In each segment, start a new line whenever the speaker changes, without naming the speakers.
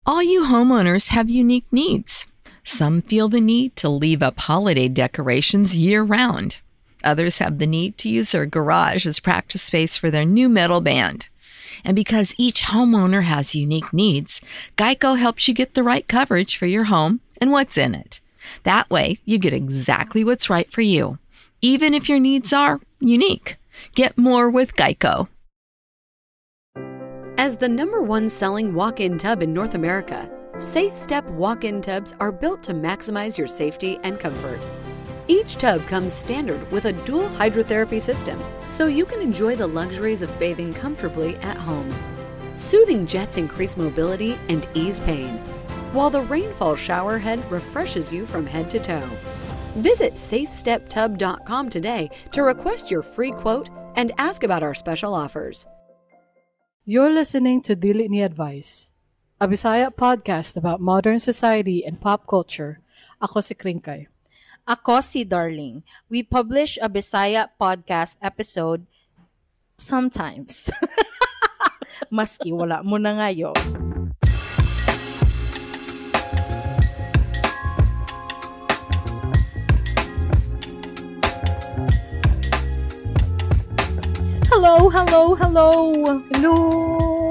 All you homeowners have unique needs. Some feel the need to leave up holiday decorations year-round. Others have the need to use their garage as practice space for their new metal band. And because each homeowner has unique needs, Geico helps you get the right coverage for your home and what's in it. That way, you get exactly what's right for you, even if your needs are unique. Get more with Geico.
As the #1 selling walk-in tub in North America, SafeStep walk-in tubs are built to maximize your safety and comfort. Each tub comes standard with a dual hydrotherapy system, so you can enjoy the luxuries of bathing comfortably at home. Soothing jets increase mobility and ease pain, while the rainfall shower head refreshes you from head to toe. Visit SafeStepTub.com today to request your free quote and ask about our special offers.
You're listening to Dili Ni Advice, a Bisaya podcast about modern society and pop culture. Ako si Kringkay.
Ako si Darling. We publish a Bisaya podcast episode sometimes. Maski wala mo na ngayon.
Hello, hello, hello! Hello,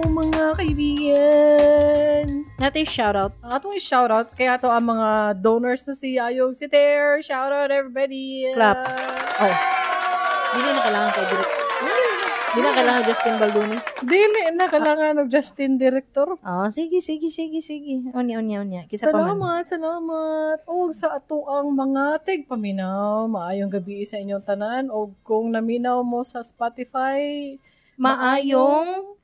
mga kaibigan!
Natin shoutout.
Atong i-shoutout, kaya to ang mga donors na si Ayog, si Ter. Shoutout everybody!
Clap. Oh. Dili na kailangan kay Direk. Dili na kailangan Justin Baldoni.
Dili na kailangan ng Justin Director.
Oh, sige. Onya. Kisa pa man.
Salamat. O sa ato ang mga tigpaminaw, maayong gabi sa inyong tanan. O kung naminaw mo sa Spotify,
Maayong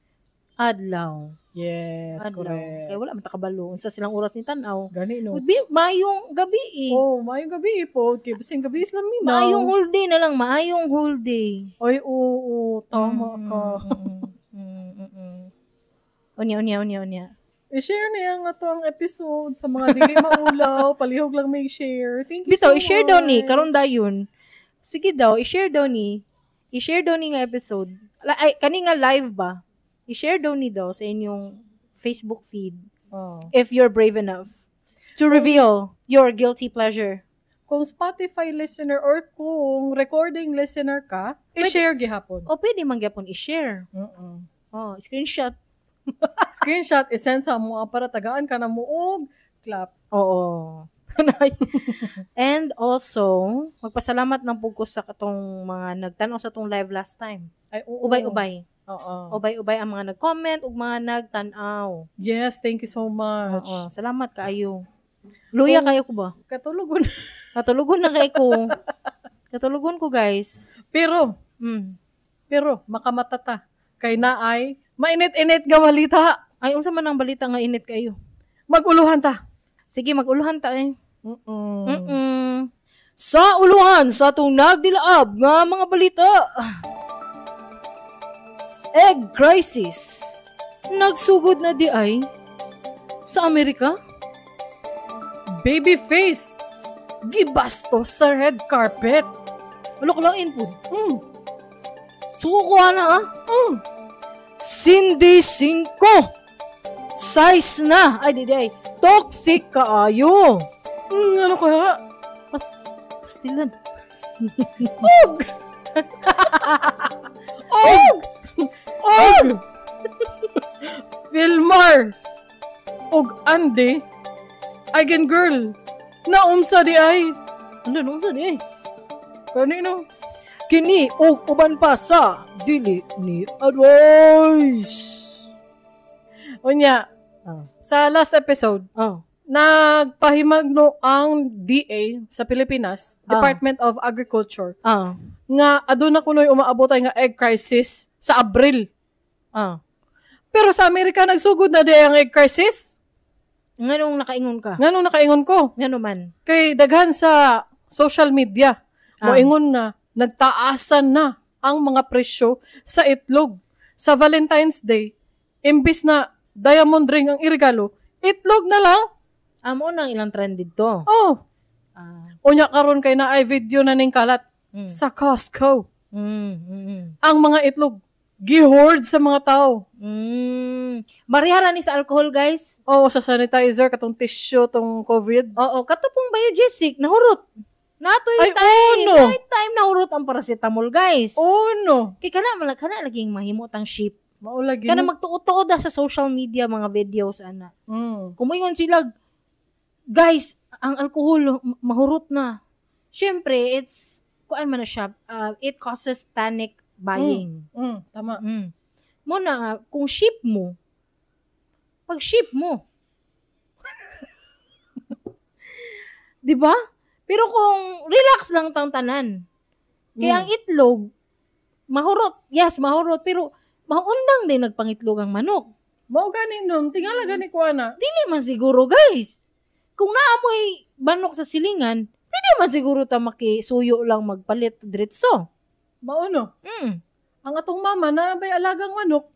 adlaw.
Yes,
Adlaw.
correct.
Kaya wala matakabalo. Unsa silang oras ni tanaw.
Gani, no?
Maayong gabi eh.
Oh, maayong gabi po. Kaya basing gabi is lang minaw.
Maayong whole day na lang. Maayong whole day.
Ay, oo, tama ka.
Unya.
I-share na yan nga to ang episode sa mga dili maulaw. Palihog lang may share. Thank you
Bitaw,
so
i-share
much.
daw ni. Karon dayon. Sige daw, i-share daw ni. I-share daw ni nga episode. Ay, kani nga live ba? I-share daw ni daw sa inyong Facebook feed.
Oh.
If you're brave enough to reveal your guilty pleasure.
Kung Spotify listener or kung recording listener ka, i-share gihapon.
O pwede man gyapon i-share. Oh, screenshot.
Screenshot, isend sa mo para tagaan ka na muog. Clap.
Oo. And also, magpasalamat ng pugko sa katong mga nagtanaw sa tong live last time.
Ay, oo.
Ubay-ubay.
Oo.
Ubay-ubay ang mga nag-comment ug mga nagtanaw.
Yes, thank you so much.
Oo, salamat kaayo. Luya kayo ko ba?
Katulugon.
Katulugon na kay ko. Katulugon ko, guys.
Pero makamatata. Kay naay, mainit-init nga balita.
Ay, unsa man ang balita nga init kayo?
Mag-uluhan ta.
Sige, mag-uluhan ta eh. Sa uluhan sa atong nagdilaab nga mga balita. Egg crisis. Nagsugod na di ay sa Amerika.
Babyface. Gibastos sa red carpet.
Ulok-lain po. Sukuha na Cindy 5. Size na. Ay, di. Toxic kaayo.
Ano kaya?
Pastilan.
Og! Vilmar. Og Andy. Again girl. Naunsa di ay.
Ano, naunsa di ay?
Kanino?
Kini og uban pa sa Dili Ni Advice.
Unya, sa last episode, nagpahimagno ang DA sa Pilipinas, Department of Agriculture, nga aduna kunoy umaabot nga egg crisis sa Abril. Pero sa Amerika nagsugod na di ang egg crisis.
Nganong nakaingon ka?
Nganong nakaingon ko?
Ngano man?
Kay daghan sa social media, moingon na nagtaasan na ang mga presyo sa itlog. Sa Valentine's Day, imbis na diamond ring ang irigalo, itlog na lang.
Amo nang ilang trend dito.
Oh. Unya karon kay na ay video na ning kalat sa Costco. Ang mga itlog Gihord sa mga tao.
Marihara ni sa alcohol, guys.
Oo, sa sanitizer, katong tissue, tong COVID.
Oo, katupong biogesic, nahurot.
Ay, no.
Night time nahurot ang paracetamol, guys.
No.
Kaya kana laging mahimot ang ship.
Maulagi.
Kana magtuod-tuod sa social media mga videos, ana. Kumaingon sila, guys, ang alcohol, mahurot na. Siyempre, kuan man na siya, it causes panic buying.
Tama.
Muna nga, kung ship mo, pag-ship mo. Di ba? Pero kung relax lang tang tanan. Kaya ang itlog, mahurot. Yes, mahurot. Pero maundang din nagpangitlog ang manok.
Mao gani nun. Tingala gani ko ana.
Dili man siguro, guys. Kung naamoy manok sa silingan, pwede man siguro ta makisuyo lang magpalit diretso.
Mao no. Ang atong mama na bay alagang manok.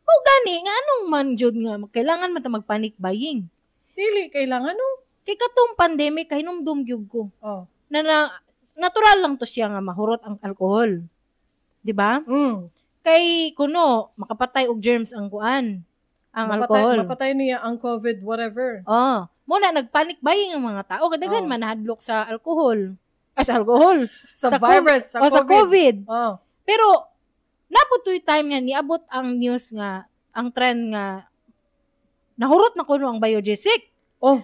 O gani, nga anong man jud nga, kailangan man ta magpanic buying.
Dili, kailangan no.
Kay katong pandemic, hinumdum gyud ko. Na natural lang to siya nga mahurot ang alcohol. Di ba? Kay kuno, makapatay og germs ang kuan. Ang alcohol.
Mapatay niya ang COVID, whatever.
Muna, nagpanic buying ang mga tao. Kadaghan man nahadlok sa alcohol. Sa alcohol.
Sa virus, sa COVID.
Sa COVID. Pero, naputoy time nga, niabot ang news nga, ang trend nga, nahurot na kuno ang biogesic.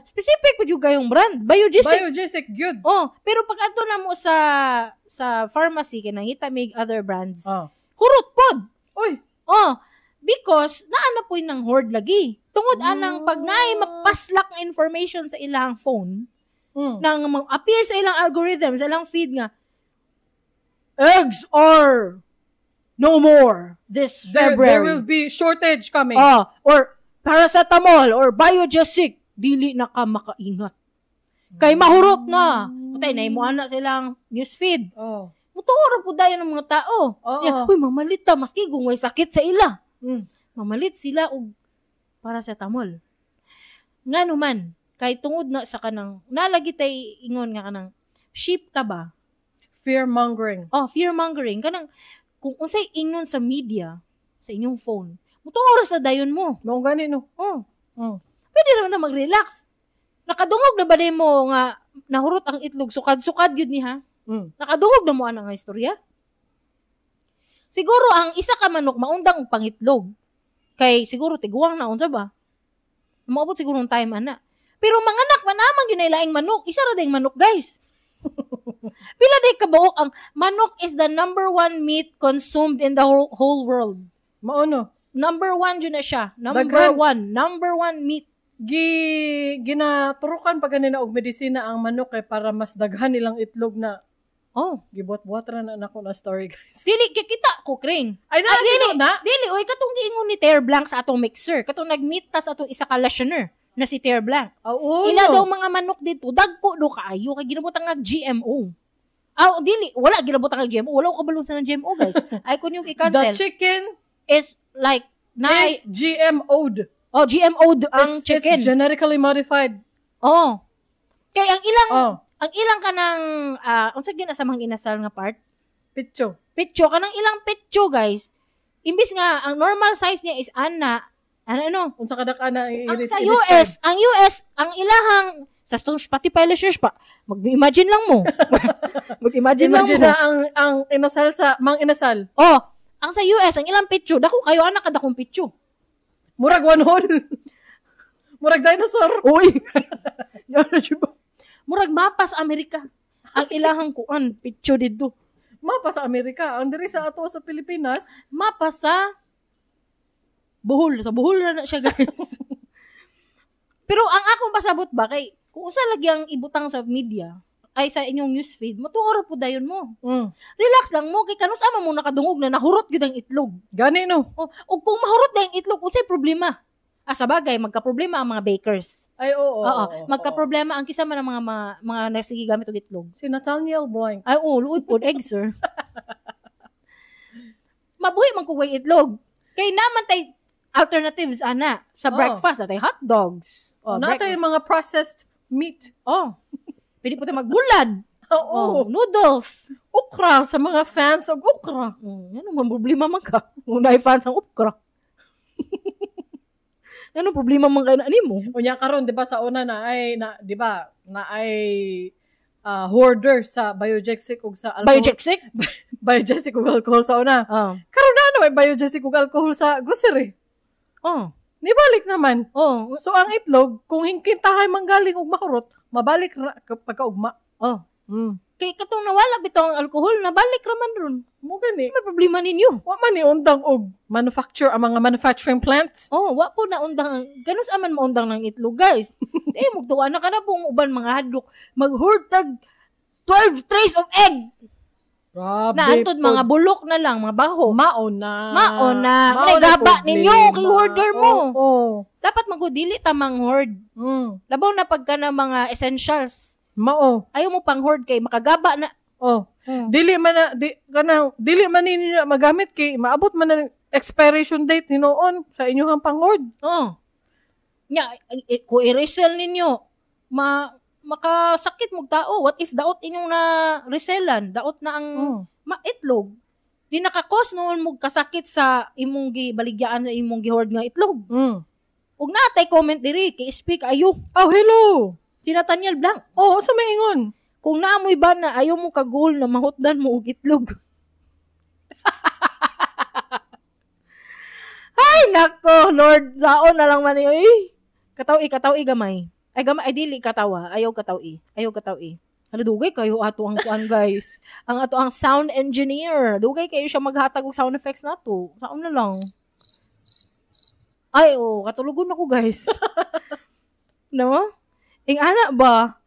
Specific po yung kayong brand.
Biogesic, good.
Pero pag ato na mo sa pharmacy, kinangita may other brands, hurot pod. Because, naana po ng hoard lagi. Tungod anang pag naay mapaslak na information sa ilang phone, nang appear sa ilang algorithm, sa ilang feed nga, eggs are no more this February.
There will be shortage coming.
Or paracetamol or biogesic, dili na ka makaingat. Kay mahurot na. Patay na mo ana silang newsfeed. Mutuoro po dayon ng mga tao. Uy, mamalit ta maski gungay sakit sa ila. Mamalit sila og paracetamol. Ngano man, kay tungod na sa kanang nalagi tay ingon nga kanang sheep ta ba?
Fear-mongering.
Fear-mongering. Kanang kung unsay ingnon sa media, sa inyong phone, mutuoro sa dayon mo.
Mao gani no.
Pwede naman na mag-relax. Nakadungog na ba din mo nga nahurot ang itlog, sukad-sukad yun niya? Nakadungog na mo ang istorya? Siguro ang isa ka manok maundang pangitlog. Kay siguro tiguang na unsa ba? Maabot siguro ng time ana. Pero manganak manamang yun ay laing manok. Isa ra ding manok, guys. Pila day kabuok ang manok is the number 1 meat consumed in the whole world.
Mao no.
Number 1 yun na siya. Number 1 meat.
Ginaturukan pa ganina og medisina ang manok kay para mas daghan nilang itlog na gibuat-buat ra na nako na story, guys.
Dili kita ko kring. Dili oy katong giingon ni Terre Blanc sa atong mixer. Katong nagmeet ta sa atong isa ka listener na si Terre Blanc. Ila daw mga manok dito dagko do kaayo kay ginabutan nga GMO. Dili wala ginabutan nga GMO. Wala ko kabalo sa GMO, guys. Ay kun yung i-cancel.
The chicken
is like
is GMO'd.
GMO'd ang chicken.
It's genetically modified.
Kay ang ilang kanang unsa gina sa mga inasal nga part?
Pitcho
kanang ilang pitcho, guys. Imbis nga ang normal size niya is
unsa kadak-ana
sa US, ang ilahang sa Spotify listeners pa, mag-imagine lang mo. Mag-imagine lang mo.
ang inasal sa mang inasal.
Ang sa US, ang ilang pitcho, dako kayo anak kadakong pitcho.
Murag wanhon. Murag dinosaur.
Uy. Murag mapas Amerika. Ang ilahang kuan pitcho didto.
Mapa sa Amerika. Ang diri sa ato sa Pilipinas,
mapa sa Bohol. Sa Bohol na siya, guys. Pero ang akong pasabot ba kay kung usa lagi ang ibutang sa media ay sa inyong newsfeed, matuoro po dayon mo. Relax lang mo kay kanus ama mo nakadungog na nahurot gyud ang itlog.
Gani no.
O kung mahurot na ang itlog, unsay problema? Sa bagay magka-problema ang mga bakers.
Ay oo.
Magka-problema ang kisa man ang mga nagsige gamit og itlog.
Si Nathaniel Blank.
Ay luoy pod egg, sir. Mabuhi man kugay itlog. Kay naman tay alternatives ana sa breakfast natay hot dogs.
Natay mga processed meat.
Pwede po tayo magbulad.
Oo.
Noodles.
Okra sa mga fans of okra.
Ano man problema man ka? Kung fans ang okra. Ano problema man ka na mo?
Unya karon 'di ba sa una na ay 'di ba na ay hoarder sa Biogesic ug sa alcohol. Biogesic ug alcohol sa una. Karon na ano ay Biogesic ug alcohol sa grocery. Nibalik naman. So ang itlog kung hingkintahay manggaling og mahurot, mabalik pagkaugma.
Kay katong nawala bitaw ang alcohol, nabalik raman ron.
Mo gani.
Sa problema ninyo.
Wa man ni undang og ang mga manufacturing plants.
Wa po na undang. Ganus aman maundang ng itlog, guys. Mugtuwa na kana pong uban mga hadlok. Mag-hoard tag 12 trays of egg.
Grabe.
Na antod mga bulok na lang, mga baho.
Maon na.
May gaba ninyo kay hoarder mo. Dapat magudili tamang hoard. Labaw na pagka na mga essentials. Ayaw mo pang hoard kay makagaba na.
Dili man ninyo magamit kay maabot man na expiration date hinoon sa inyong pang hoard.
Kung i-resell ninyo, makasakit mong tao. What if daot inyong na resellan? Daot na ang itlog. Di nakakos noon mong kasakit sa imong gibaligyan sa imong gihord nga itlog. Ug natay comment diri kay speak ayo.
Hello.
Si Nathaniel Blanc.
Sa maingon.
Kung naamoy ba na ayaw mo kagul na mahutdan mo og itlog. Ay, nako, Lord. Saon na lang man eh. Katawi gamay. Ay dili katawa. Ayaw katawi. Ano, dugay kayo ato ang kuan, guys. Ang ato ang sound engineer. Dugay kayo siya maghatag og sound effects nato. Saon na lang. Ay, katulugon ako, guys. No? Ana ba?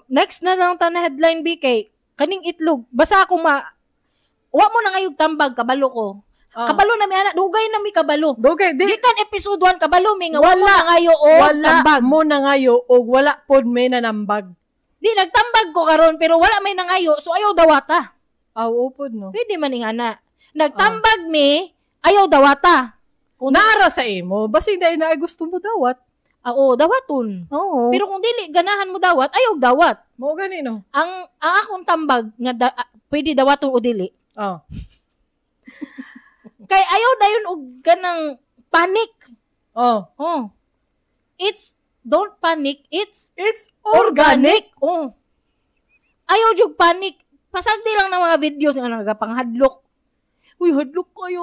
Next na lang ta na headline BK. Kaning itlog. Basta ako wa mo na ngayog tambag, kabalo ko. Kabalo na mi ana, dugay na mi kabalo.
Dugay.
Gikan episode 1 kabalo mi nga wala ngayo tambag.
Wala mo na ngayo o wala pod may nanambag.
Di nagtambag ko karon pero wala may nangayo so ayaw dawata.
Upod no.
Pwede man ing ana. Nagtambag mi, ayaw dawata.
Kung naara sa imo, basta dahil na ay gusto mo dawat.
Dawaton. Pero kung dili ganahan mo dawat, ayaw dawat.
Mo gani no.
Ang akong tambag nga pwede dawaton o dili. Kay ayaw dayon og ganang panic. Don't panic. It's organic. Ayaw jug panic. Pasagdi lang ng mga videos nga nagapanghadlok. Uy, hadlok kayo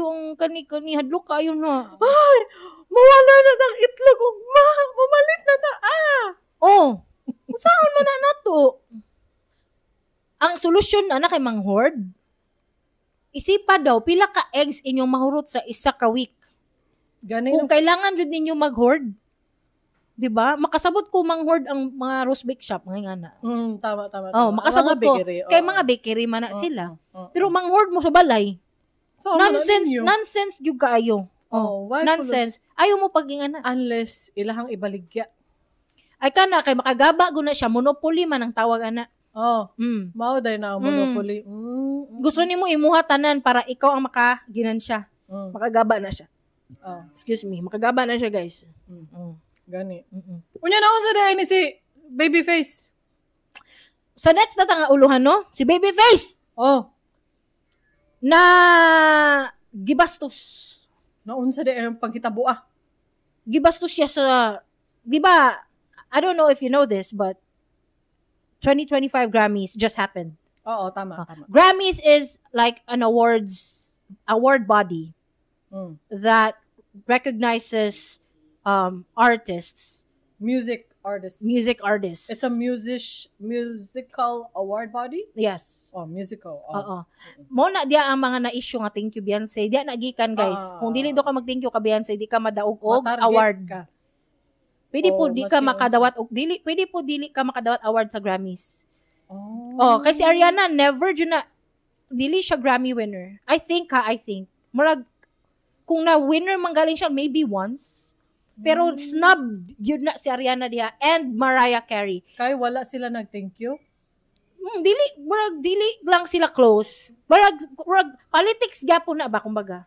ang kani-kani, hadlok kayo na.
Ay, mawala na ng itlog. Mamalit na ta.
Saan man na nato? Ang solusyon na kay manghord, isipa daw, pila ka eggs inyong mahurot sa isa ka week. Kung kailangan jud ninyo mag-hoard, di ba? Makasabot ko manghord ang mga roast bake shop ngayon na.
Tama.
Makasabot ko. Kay mga bakery man na sila. Pero manghord mo sa balay. Nonsense gyud kaayo. Nonsense. Ayaw mo pag-ingana.
Unless ilahang ibaligya.
Ay kana kay makagaba guna siya, monopoly man ang tawag ana.
Mao day na ang monopoly.
Gusto nimo imuha tanan para ikaw ang makaginan siya. Makagaba na siya. Excuse me, makagaba na siya, guys.
Gani. Unya na unsa day ni si Babyface.
Sa next na nga uluhan no, si Babyface. Na gibastos.
Na unsa day ang pagkitabuah.
Gibastos siya sa, di ba? I don't know if you know this, but 2025 Grammys just happened.
Tama.
Grammys is like an award body that recognizes artists.
Music artists. It's a musical award body?
Yes.
Musical.
Mo na dia ang mga na-issue nga thank you Beyonce. Dia nagikan, guys. Kung dili do ka mag-thank you ka Beyonce, di ka madaog og award. Pwede po di ka makadawat og dili ka makadawat award sa Grammys. Kasi Ariana never dili siya Grammy winner. I think. Murag kung na winner manggaling siya maybe once. Pero snub yun na si Ariana diha and Mariah Carey.
Kay wala sila nag-thank you?
Dili lang sila close. Murag politics gyapon na ba kumbaga.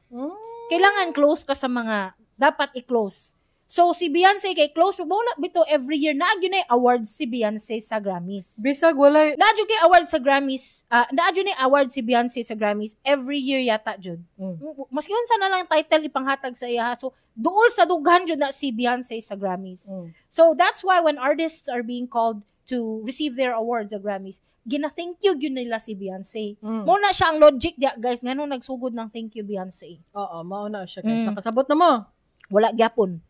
Kailangan close ka sa mga dapat i-close. So, si Beyonce kay close mo na bito every year naagyo na awards si Beyonce sa Grammys.
Bisag walay
Naadyo kay awards sa Grammys, naadyo na awards si Beyonce sa Grammys every year yata jud. Maski unsa na lang title ipanghatag sa iya. So, duol sa dughan jud na si Beyonce sa Grammys. So, that's why when artists are being called to receive their awards sa Grammys, gina-thank you gyud nila si Beyonce. Mo na siya ang logic dia, guys, nganong nagsugod ng thank you Beyonce.
Oo, mao na siya guys. Nakasabot na mo.
Wala gyapon.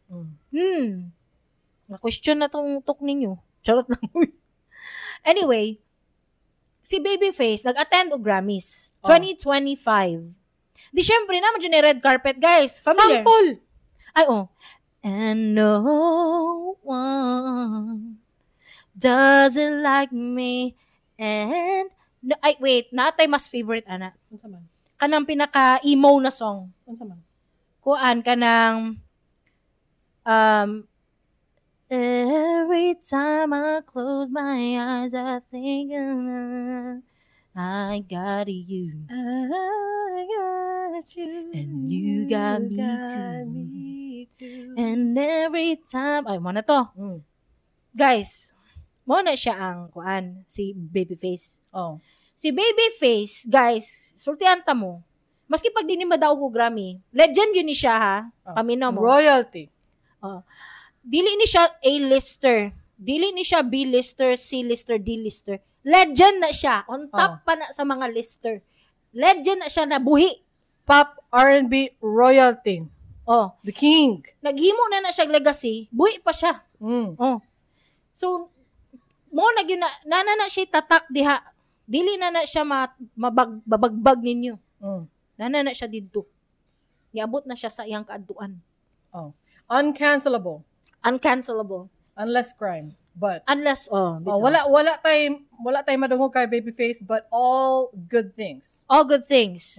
Na-question na tong tok ninyo. Charot lang. Anyway, si Babyface nag-attend og Grammys 2025. Di syempre naman dyan red carpet, guys. Familiar?
Sample!
Ay, And no one doesn't like me. And no, ay, wait. Natay mas favorite, ana.
Unsa man?
Kanang pinaka-emo na song.
Unsa man?
Kuan kanang every time I close my eyes I think I got you. I got you. And you got me too. And every time ay mo na to. Guys, mo na siya ang kuan si Babyface. Si Babyface, guys, sultihan ta mo. Maski pag di ni madaog og Grammy, legend yun ni siya ha. Paminaw mo.
Royalty.
Dili ni siya A-lister. Dili ni siya B-lister, C-lister, D-lister. Legend na siya. On top pa na sa mga lister. Legend na siya na buhi.
Pop, R&B, royalty. The king.
Naghimo na siya legacy. Buhi pa siya. So, mo nagyun na siya tatak diha. Dili na siya mabagbag ninyo. Na siya dito. Niabot na siya sa iyang kaadtuan.
Uncancelable.
Uncancelable.
Unless crime. But wala tay madungog kay Babyface, but all good things.
All good things.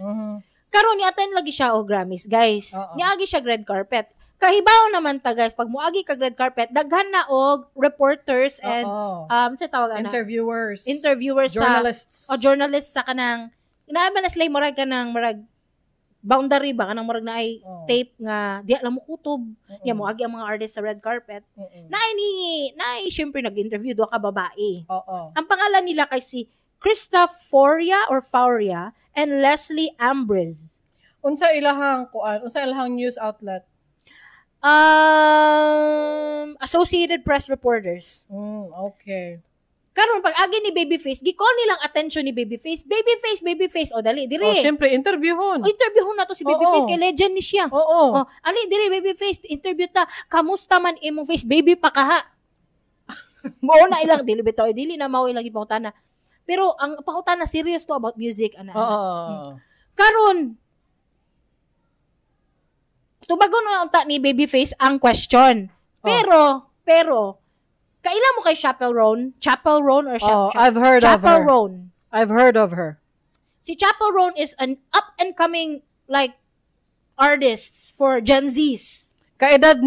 Karon ni-attend lagi siya og Grammys, guys. Niagi siya red carpet. Kahibaw naman ta, guys, pag muagi ka red carpet, daghan na og reporters and sa tawag ana?
Interviewers
journalists. Journalists sa kanang inaaba na sila murag kanang murag boundary ba kanang murag na ay tape nga di alam mo kutob niya mo agi ang mga artists sa red carpet naay syempre nag-interview do ka babae. Ang pangalan nila kay si Krista Fauria and Leslie Ambrose.
Unsa ilahang news outlet?
Associated Press reporters.
Okay.
Karon pag agi ni Babyface, gi-call nilang attention ni Babyface. Babyface, dali, diri.
Syempre, interviewon.
Interviewon na to si Babyface, kay legend ni siya. Ali, diri, Babyface, interview ta. Kamusta man imong face, baby pa kaha. Mao na ilang, dili bitaw, dili na mao ilang ipangutana. Pero, ang pangutana, serious to about music, ana. Karon, tubagon na unta ni Babyface ang question. Pero, kailan mo kay Chappell Roan?
I've heard of her.
Chappell Roan.
I've heard of her.
Si Chappell Roan is an up-and-coming, artists for Gen Zs.
Kaedad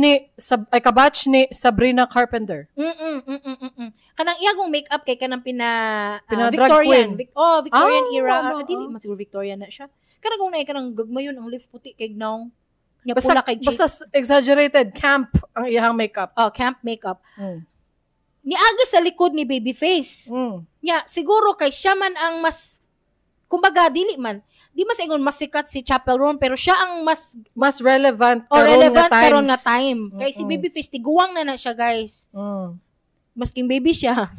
kabatch ni Sabrina Carpenter.
Kanang iyagong makeup kay kanang
Victorian.
Victorian era. Dili man siguro Victorian na siya. Kanang kanang gagmayon ang lips puti kay gnaw. Nya pula kay cheek.
Basta exaggerated camp ang iyang makeup.
Camp makeup. Niagi sa likod ni Babyface. Nya siguro kay siya man ang mas kumbaga dili man di mas ingon mas sikat si Chappell Roan pero siya ang mas
relevant
karon nga time. Kay si Babyface tiguwang na siya, guys. Masking baby siya.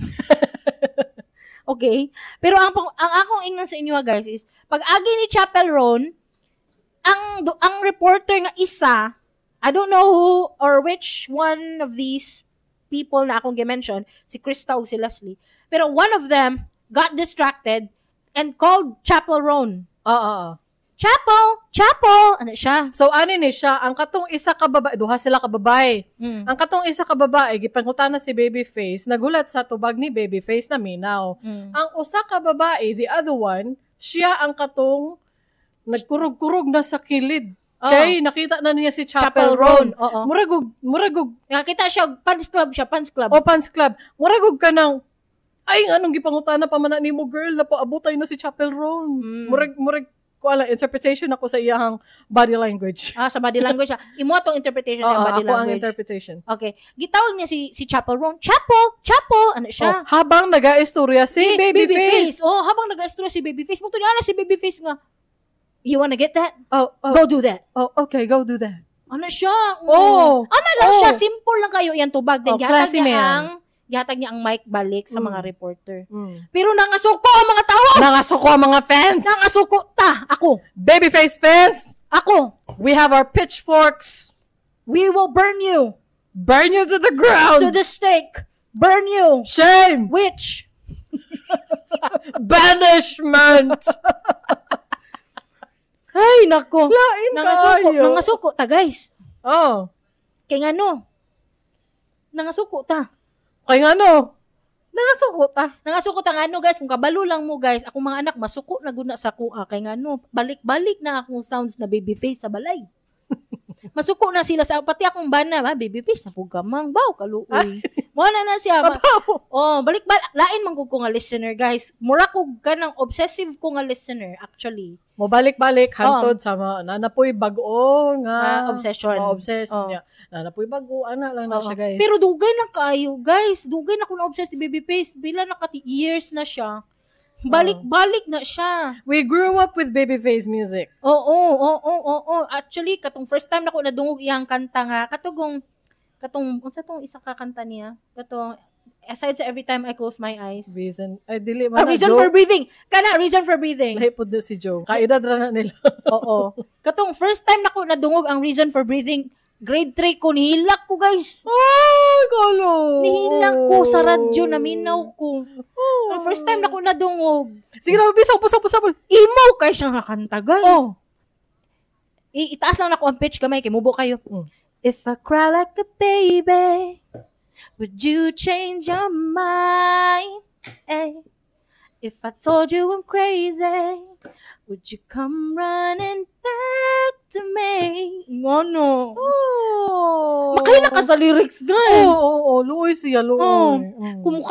Okay? Pero ang akong ingnan sa inyo, guys, is pag agi ni Chappell Roan ang reporter nga isa, I don't know who or which one of these people na akong gi-mention, si Krista o si Leslie. Pero one of them got distracted and called Chappell Roan. Chappell! Ano siya?
So, ani ni siya, ang katong isa ka babae, duha sila ka babae. Ang katong isa ka babae, gipangutana si Babyface, nagulat sa tubag ni Babyface na minaw. Ang usa ka babae, the other one, siya ang katong nagkurog-kurog na sa kilid. Kay nakita na niya si Chappell Roan. Muragog.
Nakita siya, Pants Club.
Pants Club. Muragog ka ng, ay, anong gipangutana pa man nimo girl, na paabutay na si Chappell Roan. Murag, interpretation ako sa iyang body language.
Sa body language siya. Imo atong interpretation ng body
ako ang
language.
interpretation.
Okay. Gitawag niya si Chapel Roan. Chapo, ano siya?
Habang nag-aistorya si Babyface.
Habang nag-aistorya si Babyface. Mong tuloy si Babyface nga. You wanna get that?
Go
do that.
Okay, go do that.
Ano siya? Ano lang siya? Simple lang kayo yan tubag. Then gihatag niya ang mic balik sa mga reporter. Pero nangasuko ang mga tao.
Nangasuko ang mga fans.
Nangasuko ako.
Babyface fans.
Ako.
We have our pitchforks.
We will burn you.
Burn you to the ground.
To the stake. Burn you.
Shame.
Witch.
Banishment.
Ay, nako.
Nangasuko.
Nangasuko ta, guys. Kay nga no. Nangasuko ta.
Kay nga no. Nangasuko
ta nga no, guys. Kung kabalo lang mo, guys, akong mga anak, masuko na guna sa kuha. Kay nga no, balik-balik na akong sounds na Babyface sa balay. Masuko na sila sa pati akong bana, Babyface, napugamang, kaluoy. Muna na siya. Balik-balik. Lain man ko nga listener, guys. Mura ko ganang obsessive ko nga listener, actually.
Mo balik-balik hantod sa nanapoy bag-o nga
obsession.
Niya. Nanapoy bag-o lang na siya, guys.
Pero dugay na kayo, guys. Dugay na ko na obsessed si Babyface. Bila years na siya. Balik-balik na siya.
We grew up with Babyface music.
Oo. Actually, katong first time na ko nadungog iyang kanta nga, katong unsa tong isa ka kanta niya? Katong aside sa Every Time I Close My Eyes.
Reason
for Breathing. Reason for Breathing.
Lahi po si Joe. Kaedad ra na nila.
Oo. Katong first time na ko nadungog ang Reason for Breathing, grade 3 ko, nihilak ko, guys.
Kalo.
Nihilak ko sa radyo, naminaw ko. First time na ko nadungog.
Sige na, sabol.
Imo kay siyang kakanta, guys. Itaas lang na ko ang pitch kamay, kay mubo kayo. If I cry like a baby, would you change your mind? Hey. If I told you I'm crazy, would you come running back to me? Ano? Makahila ka sa lyrics, guys.
Luoy siya, luoy.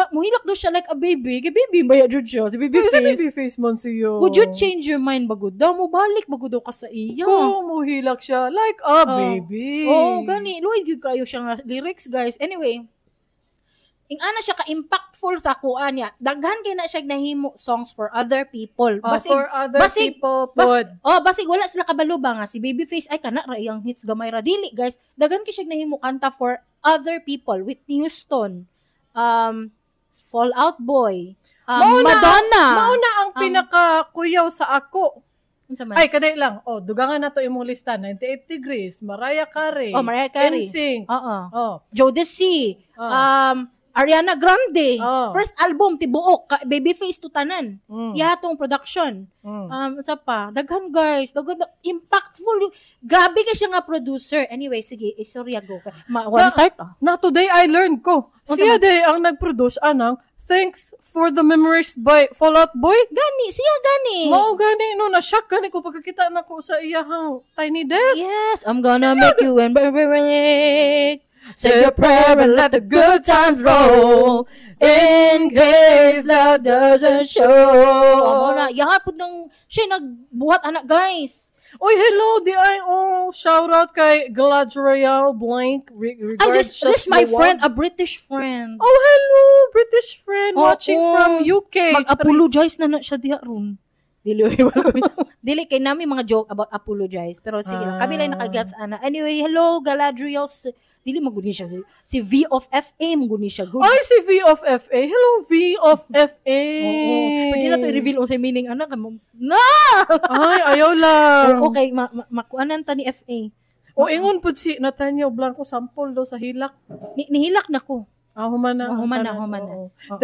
Muhilak daw siya like a baby. Kay baby, baya dyan siya. Si
Babyface man siya.
Would you change your mind bago daw? Balik bago daw ka sa iya.
Muhilak siya like a baby.
Gani. Luoy, kayo siya nga lyrics, guys. Anyway, ana siya ka-impactful sa kuha niya. Daghan kay na siya nahimo songs for other people.
For other people.
Basig wala sila kabalo ba nga si Babyface ay kana ra iyang hits gamay ra dili, guys. Daghan kay siya nahimo kanta for other people. Whitney Houston, Fall Out Boy, Madonna.
Mauna ang pinaka-kuyaw sa ako. Ay, kaday lang. Dugangan na to imong lista. 98 Degrees, Mariah Carey.
Mariah Carey.
NSYNC.
Jodeci. Ariana Grande. First album, tibuok. Babyface to tanan. Yahatong production. Sa pa. Daghan, guys. Daghan. Impactful. Gabi ka siya nga producer. Anyway, sige. Istorya go. Start.
Na today I learned ko. Siya day ang nag-produce anang Thanks for the Memories by Fall Out Boy.
Gani. Siya gani.
Mao gani. No, na-shock gani ko pagkakita na ko sa iyahang Tiny Desk.
Yes. I'm gonna make you and say your prayer and let the good times roll in case love doesn't show. Yahapod nang siya nagbuhat anak, guys.
Oy, hello, shout out kay Galadriel Blank.
This my friend, a British friend.
Oh, hello, Britich friend watching from UK.
Mag-apologize na siya diha ron. Dili kay nami mga joke about apologize, pero sige lang, kami lang nakagats ana. Anyway, hello Galadriel. Dili maguni siya si V of FA maguni siya. Good.
Ay, si V of FA. Hello V of FA.
Pwede na to i-reveal sa meaning ana na.
Ay, ayaw lang.
Okay, makuanan ta ni FA.
Ingon pud si Nathaniel Blanco sample daw sa hilak.
Nihilak na ko.
Humana.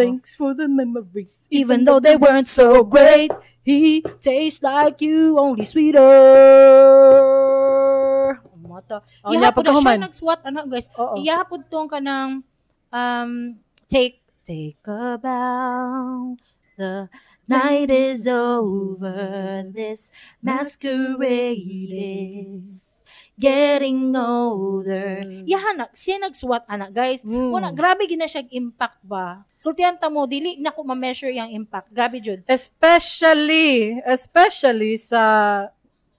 Thanks for the memories.
Even though they weren't so great, he tastes like you, only sweeter. Ihapod na siya nag-swat, guys. Ihapod tong kanang, take a bow, the night is over, this masquerade is getting older. Yahan siya nagsuwat anak guys. Wala grabe gina siya impact ba. Sultihan ta mo dili na ko ma-measure yang impact. Grabe jud.
Especially sa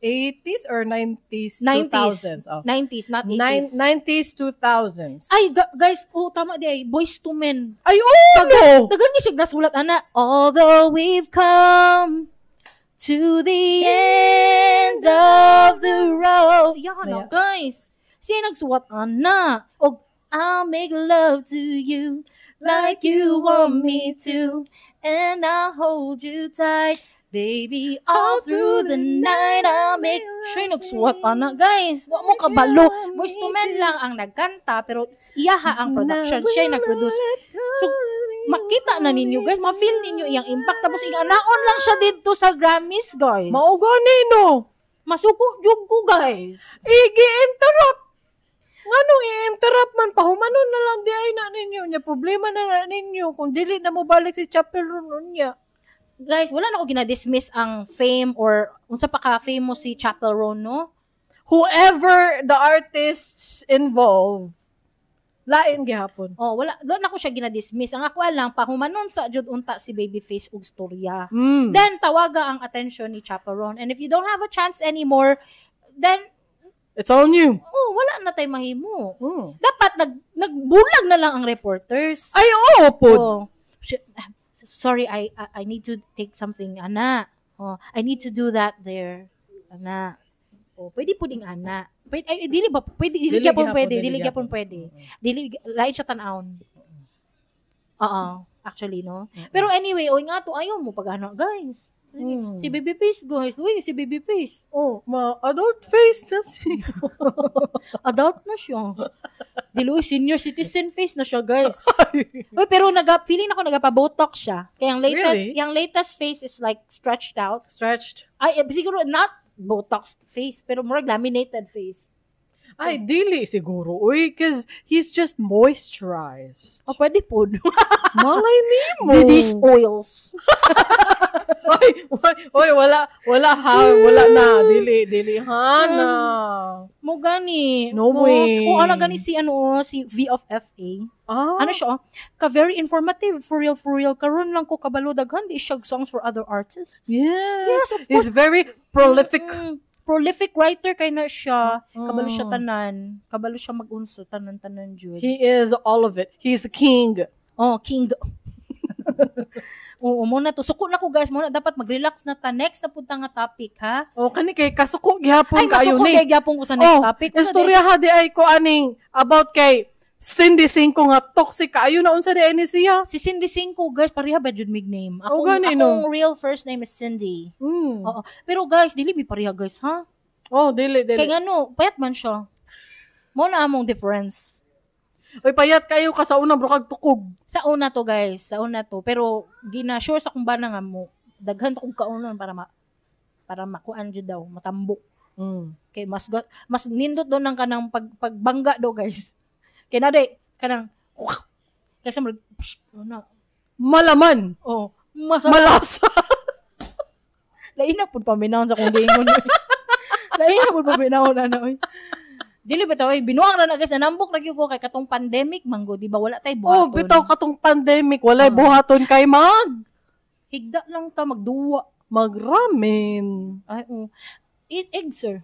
80s or 90s, 2000s. Oh.
90s, not 80s.
90s, 2000s.
Ay, guys, tama di ay. Boys to Men.
Ay, no!
Tagan nga siya nasulat, ana. Although we've come to the end of the road. Yan, guys. Siya nagsuwat, ana. O, I'll make love to you like you want me to. And I'll hold you tight. Baby, all through the night, I'll make sure nagsuwat na, guys. Wa mo kabalo. Boys to Men lang ang nagkanta, pero iyaha ang production. Siya yung nag-produce. So, makita na ninyo, guys. Ma-feel ninyo iyang impact. Tapos, naon lang siya dito sa Grammys, guys.
Maugani, no?
Masuko jug ko, guys.
Igi-interrupt. Nganong i-interrupt man? Pahumanon na lang di ay na ninyo. Nya problema na ninyo. Kung dili na mo balik si Chapel Ron niya.
Guys, wala na ko gina-dismiss ang fame or unsa pa ka-famous si Chapel Roan, no?
Whoever the artists involved, lain gihapon.
Wala na ko siya gina-dismiss. Ang ako lang, pahumanon sa jud unta si Babyface ug storya. Then, tawaga ang attention ni Chapel Roan. And if you don't have a chance anymore, then,
it's on you.
Wala na tayo mahimo. Dapat, nagbulag na lang ang reporters.
Ay, po.
Sorry, I need to take something, ana. I need to do that there, ana. Pwede puding ana. Dili ba? Pwede, dili gyapon pwede. Dili lain siya tan-aon. Actually, no. Pero anyway, nga to ayaw mo pag ano, guys. Si Babyface, guys. Uy, si Babyface.
Adult face na siya.
Adult na siya. Dilo, senior citizen face na siya, guys. Uy, pero feeling ako nagpa-botox siya. Kaya yung latest face is like stretched out. Ay, siguro not botox face, pero more laminated face.
Ay, dili siguro. Uy, cause he's just moisturized.
Pwede po.
Malay nimo.
These oils.
wala na. Dili, hana.
Mo gani.
No way.
Ano gani si V of FA. Ano siya, very informative, for real. Karon lang ko kabalo daghan di siya songs for other artists.
Yes,
of course.
He's very prolific.
Prolific writer kay na siya. Kabalo siya tanan. Kabalo siya mag-unso tanan jud.
He is all of it. He's a king.
King. Muna to. Suko na ko, guys. Muna dapat mag-relax na ta. Next na punta nga topic, ha?
Kani kay kasuko gihapon kayo ni.
Masuko kay gihapon ko sa next topic.
Istorya ha di ay ko aning about kay Cindy Cinco nga toxic kayo na unsa di ay ni siya.
Si Cindy Cinco, guys, pareha ba jud mig name?
Akong
real first name is Cindy. Oo. Pero guys, dili mi pareha, guys, ha?
Dili.
Kay ngano, payat man siya. Mo na among difference.
Oy, payat kayo ka sa una bro kag tukog.
Sa una to, guys. Sa una to. Pero gina-sure sa kung ba na nga mo. Daghan to kong kaunon para makuan jud daw, matambok. Kay mas nindot do nang kanang pagbangga do, guys. Kay nade kanang kasi
malaman. Malasa.
Lain na pud paminahon sa kong gingon. Lain na pud paminahon oy. Dili bitaw binuang ra na, guys, nambok ra gyud ko kay katong pandemic manggo, di ba wala tay buhaton.
Bitaw katong pandemic walay buhaton kay
higda lang ta magduwa,
magramen.
Ay eat egg, sir.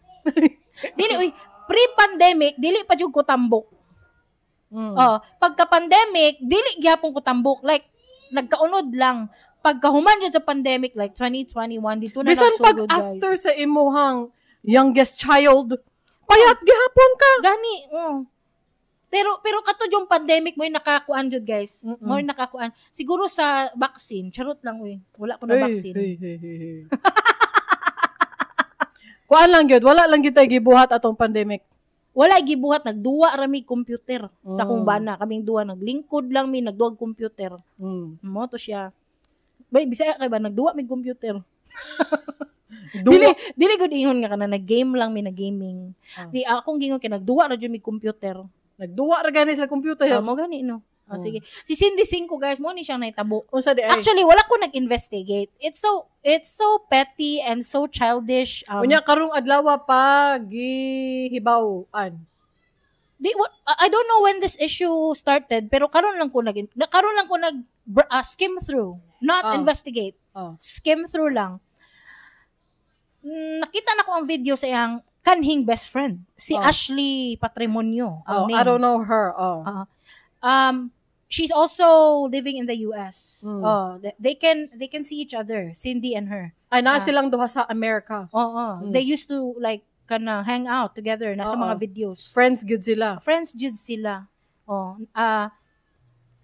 Dili pre-pandemic dili pa jud ko tambok. Pagka-pandemic dili gyapon ko tambok, like nagkaunod lang. Pagkahuman jud sa pandemic like 2021 dito na
bisan
nagsugod,
pag after sa imuhang youngest child payat gihapon ka.
Gani, Pero kato yung pandemic mo yung nakakuan jud, guys. Mo yung nakakuan. Siguro sa vaccine, charot lang wala ko na vaccine.
Kuan lang gyud, wala lang gyud tay gibuhat atong pandemic.
Wala gibuhat, nagduwa ra mi computer sa kung bana. Kaming duwa naglingkod lang mi, nagduwag computer. Mo to siya. Bisaya kay ba nagduwa mi computer. Dili gud ingon nga kana nag-game lang mi, nag-gaming. Di akong gingon kay nagduwa ra jud mi computer.
Nagduwa ra gani sa computer.
Mo gani no. Oh, sige. Si Cindy Cinco, guys, mo ni siyang naitabo.
Unsa di ay?
Actually, wala ko nag-investigate. It's so petty and so childish.
Unya karong adlaw pa gihibawaan.
I don't know when this issue started, pero karon lang ko skim through, not investigate. Skim through lang. Nakita na ko ang video sa iyang kanhing best friend, si Ashley Patrimonio.
I don't know her.
She's also living in the US. They can see each other, Cindy and her.
Ay na silang duha sa America.
They used to like kana hang out together na sa mga videos.
Friends good sila.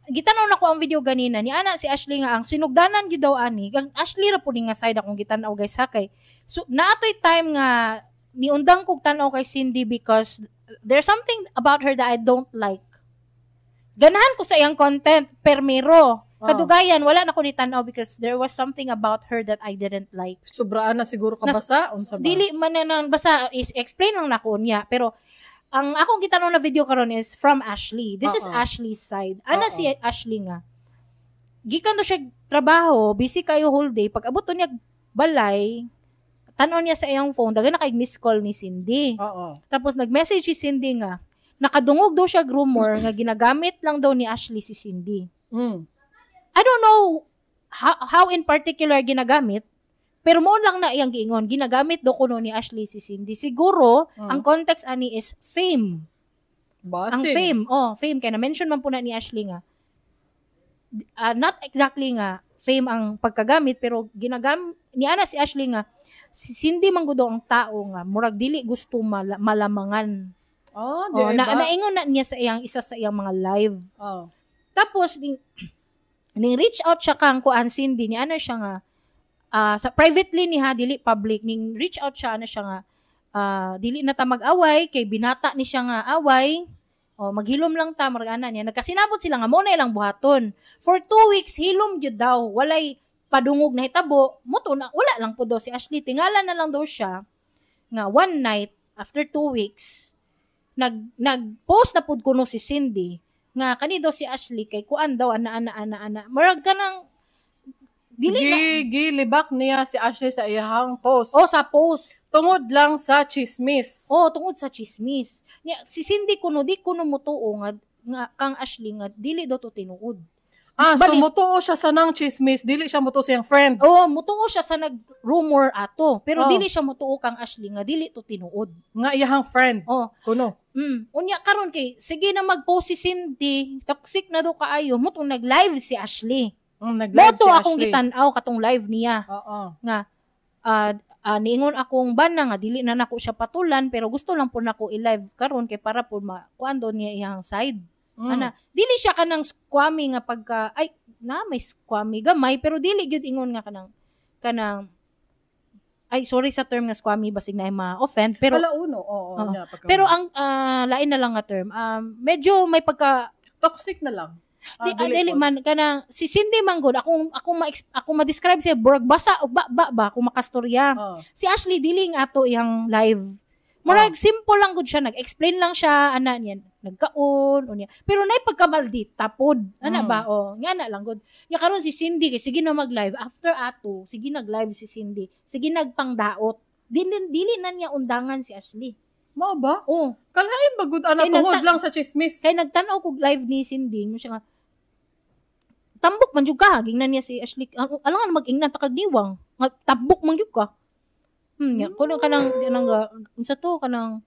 Gitanaw na ko ang video ganina ni ana si Ashley nga ang sinugdanan gyud daw ani. Ashley ra pud nga side akong gitanaw guys ha kay. So naatoy time nga niundang kog tan-aw kay Cindy because there's something about her that I don't like. Ganahan ko sa iyang content permiro. Kadugayan wala na ko ni tan-aw because there was something about her that I didn't like.
Sobraan na siguro ka basa unsa ba?
Dili man na basa is explain lang nako niya pero ang akong gitanong na video karon is from Ashley. This is Ashley's side. Ana si Ashley nga. Gikan to siya trabaho, busy kayo whole day. Pag abot to niya balay, tanon niya sa iyang phone, daga na kay miss call ni Cindy. Tapos nag-message si Cindy nga, nakadungog daw siya rumor nga ginagamit lang daw ni Ashley si Cindy. I don't know how in particular ginagamit, pero mo lang na iyang giingon, ginagamit do kuno ni Ashley si Cindy. Siguro, ang context ani is fame. Ang fame. Fame. Kaya na-mention man po na ni Ashley nga. Not exactly nga fame ang pagkagamit, pero ginagamit, ni ana si Ashley nga, si Cindy manggudo ang tao nga, murag dili gusto malamangan. Naingon na niya sa iyang, isa sa iyang mga live. Tapos, ning reach out siya kang kuan Cindy, ni ana siya nga, sa privately niha dili public ning reach out siya na siya nga dili na ta mag-away kay binata ni siya nga away maghilom lang ta margana niya nagkasinabot sila nga mo na ilang buhaton for 2 weeks hilom gyud daw walay padungog na hitabo moto na wala lang po daw si Ashley tingala na lang daw siya nga one night after 2 weeks nag-post na pud kuno si Cindy nga kani daw si Ashley kay kuan daw ana marag kanang
gilibak niya si Ashley sa iyang post.
Sa post.
Tungod lang sa chismis.
Tungod sa chismis. Si Cindy kuno di kuno mutuo nga kang Ashley nga dili do to tinuod.
So mutuo siya sa nang chismis, dili siya mutuo sa iyang friend.
Mutuo siya sa nag-rumor ato, pero dili siya mutuo kang Ashley nga dili to tinuod.
Nga iyang friend. Kuno.
Unya karon kay sige na mag-post si Cindy, toxic na do kaayo, mutong nag-live si Ashley. Moto si akong gitan-aw katong live niya. Nga niingon akong bana nga dili na nako siya patulan pero gusto lang po nako i-live karon kay para po kuan do niya iyang side. Ana, dili siya kanang squammy nga pagka may squammy gamay pero dili gyud ingon nga kanang sorry sa term nga squammy basig na ma-offend pero pero ang lain na lang nga term medyo may pagka
toxic na lang.
Dili man kanang si Cindy manggod akong ma-describe siya burag basa og ba kung makastorya. Si Ashley dili nga ato iyang live. Murag simple lang gud siya nag-explain lang siya ana niyan nagkaon unya. Pero nay pagkamaldita pod. Ana ba nga na lang gud. Nya karon si Cindy kay sige na mag-live after ato sige nag-live si Cindy. Sige nagpangdaot. Dili na niya undangan si Ashley.
Mao ba? Kalain ba gud ana tungod lang sa chismis.
Kay nagtan-aw kog live ni Cindy mo siya nga tambok man jud ka gingnan niya si Ashley alang mag-ingnan ta kag niwang tambok man jud ka kuno kanang unsa to kanang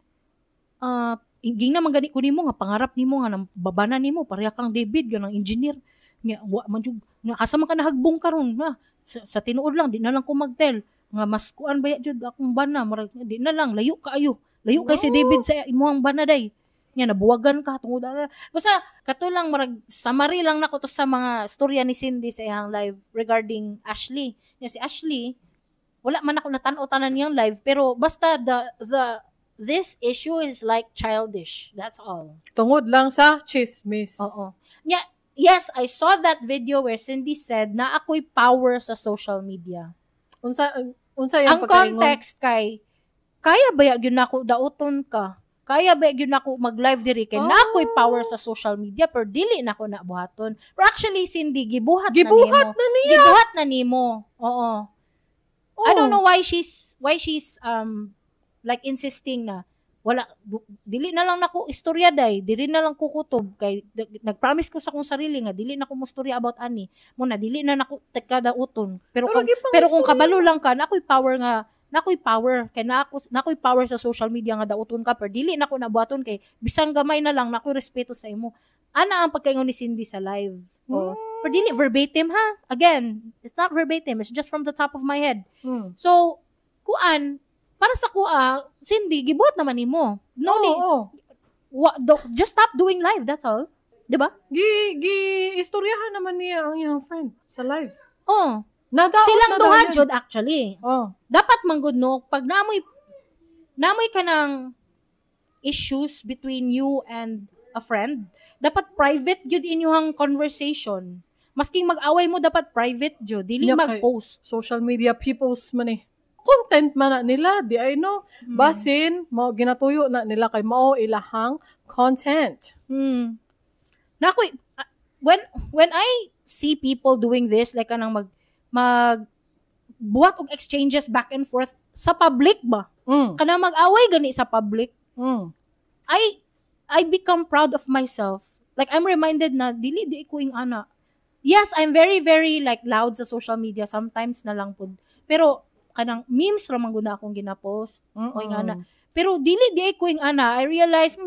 gingnan man gani ko nimo nga pangarap nimo nga nang babana nimo pareha kang David ganang engineer nya wa man jud asa man ka nahagbong karon na sa tinuod lang di na lang ko magtel nga mas kuan baya jud akong bana marag di na lang layo kaayo layo kay si David sa imong bana day nya nabuwagan ka tungod basta kato lang marag summary lang nako to sa mga storya ni Cindy sa iyang live regarding Ashley nya si Ashley wala man ako natan-aw tanan niyang live pero basta this issue is like childish that's all
tungod lang sa chismis.
nya yes I saw that video where Cindy said na ako'y power sa social media unsa yung
ang
context kay kaya baya gyud nako daoton ka kaya ba gyud nako mag-live diri kay nakoy power sa social media pero dili nako na buhaton. Pero actually Cindy gibuhat na niya. Gibuhat na nimo. Oo. I don't know why she's like insisting na wala dili na lang nako istorya day, dili na lang ko kutob kay nagpromise ko sa akong sarili nga dili na ko mo storya about ani. Mo na dili na nako kada uton. Pero kung kabalo lang ka, nakoy power kay nakoy power sa social media nga dauton ka pero dili nako nabuhaton kay bisang gamay na lang nakoy respeto sa imo. Ana ang pagkaingon ni Cindy sa live. Pero dili verbatim ha. Again, it's not verbatim, it's just from the top of my head. So, kuan para sa Cindy, gibuhat naman nimo. Just stop doing live, that's all. Diba?
Istoryahan naman niya ang iyang friend sa live.
Silang duha jud actually. Dapat manggod no, pag namoy ka ng issues between you and a friend, dapat private jud inyong conversation. Masking mag-away mo, dapat private jud, dili mag-post.
Social media peoples man content man na nila, di ay no. Basin, ginatuyo na nila kay mao ilahang content.
Nakoy, when I see people doing this, like kanang buhat og exchanges back and forth sa public ba? Kanang mag-away gani sa public. I become proud of myself. Like I'm reminded na dili di ko ing ana. Yes, I'm very very like loud sa social media sometimes na lang pud. Pero kanang memes ra man gud akong gina-post. O ing ana. Pero dili di ko ing ana. I realize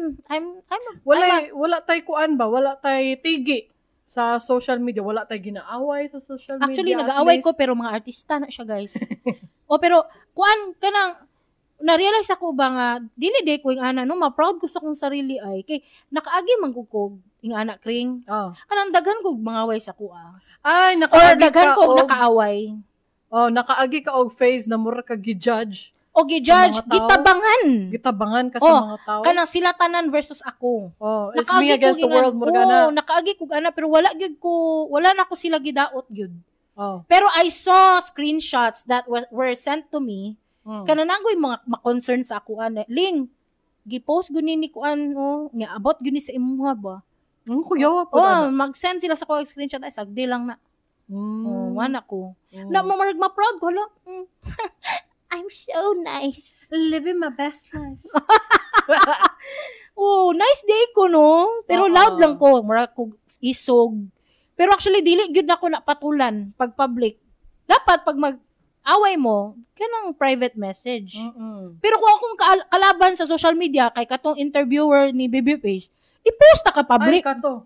wala tay kuan ba? Wala tay tigi sa social media. Wala tay ginaaway sa social media.
Actually nag-aaway ko pero mga artista na siya, guys. Pero kuan kanang na-realize ako ba nga dili di ko ing ana no, ma-proud ko sa akong sarili ay kay nakaagi man ko ing ana kring. Kanang daghan ko mga way sa kuha.
Ay nakaagi
daghan ko nakaaway.
Nakaagi ka og face na mura ka gi-judge.
O gi-judge,
gitabangan ka sa mga tao.
Kanang sila tanan versus ako.
It's me against the world mura na.
Nakaagi ko ana pero wala na ko sila gidaot gyud. Pero I saw screenshots that were sent to me. Kananangoy mga ma-concern sa ako ana. Ling, gi-post guni ni kuan nga about guni sa imuha ba?
Kuyawa pa.
Mag-send sila sa ko screenshot ay sagdi lang na. Wala ko. Na ma-proud ko lo. I'm so nice.
Living my best life.
Nice day ko no. Pero loud lang ko, mura ko isog. Pero actually dili gyud nako na patulan pag public. Dapat pag mag-away mo, kanang private message. Pero kung akong kalaban sa social media kay katong interviewer ni Babyface, i-post ka public.
Ay kato.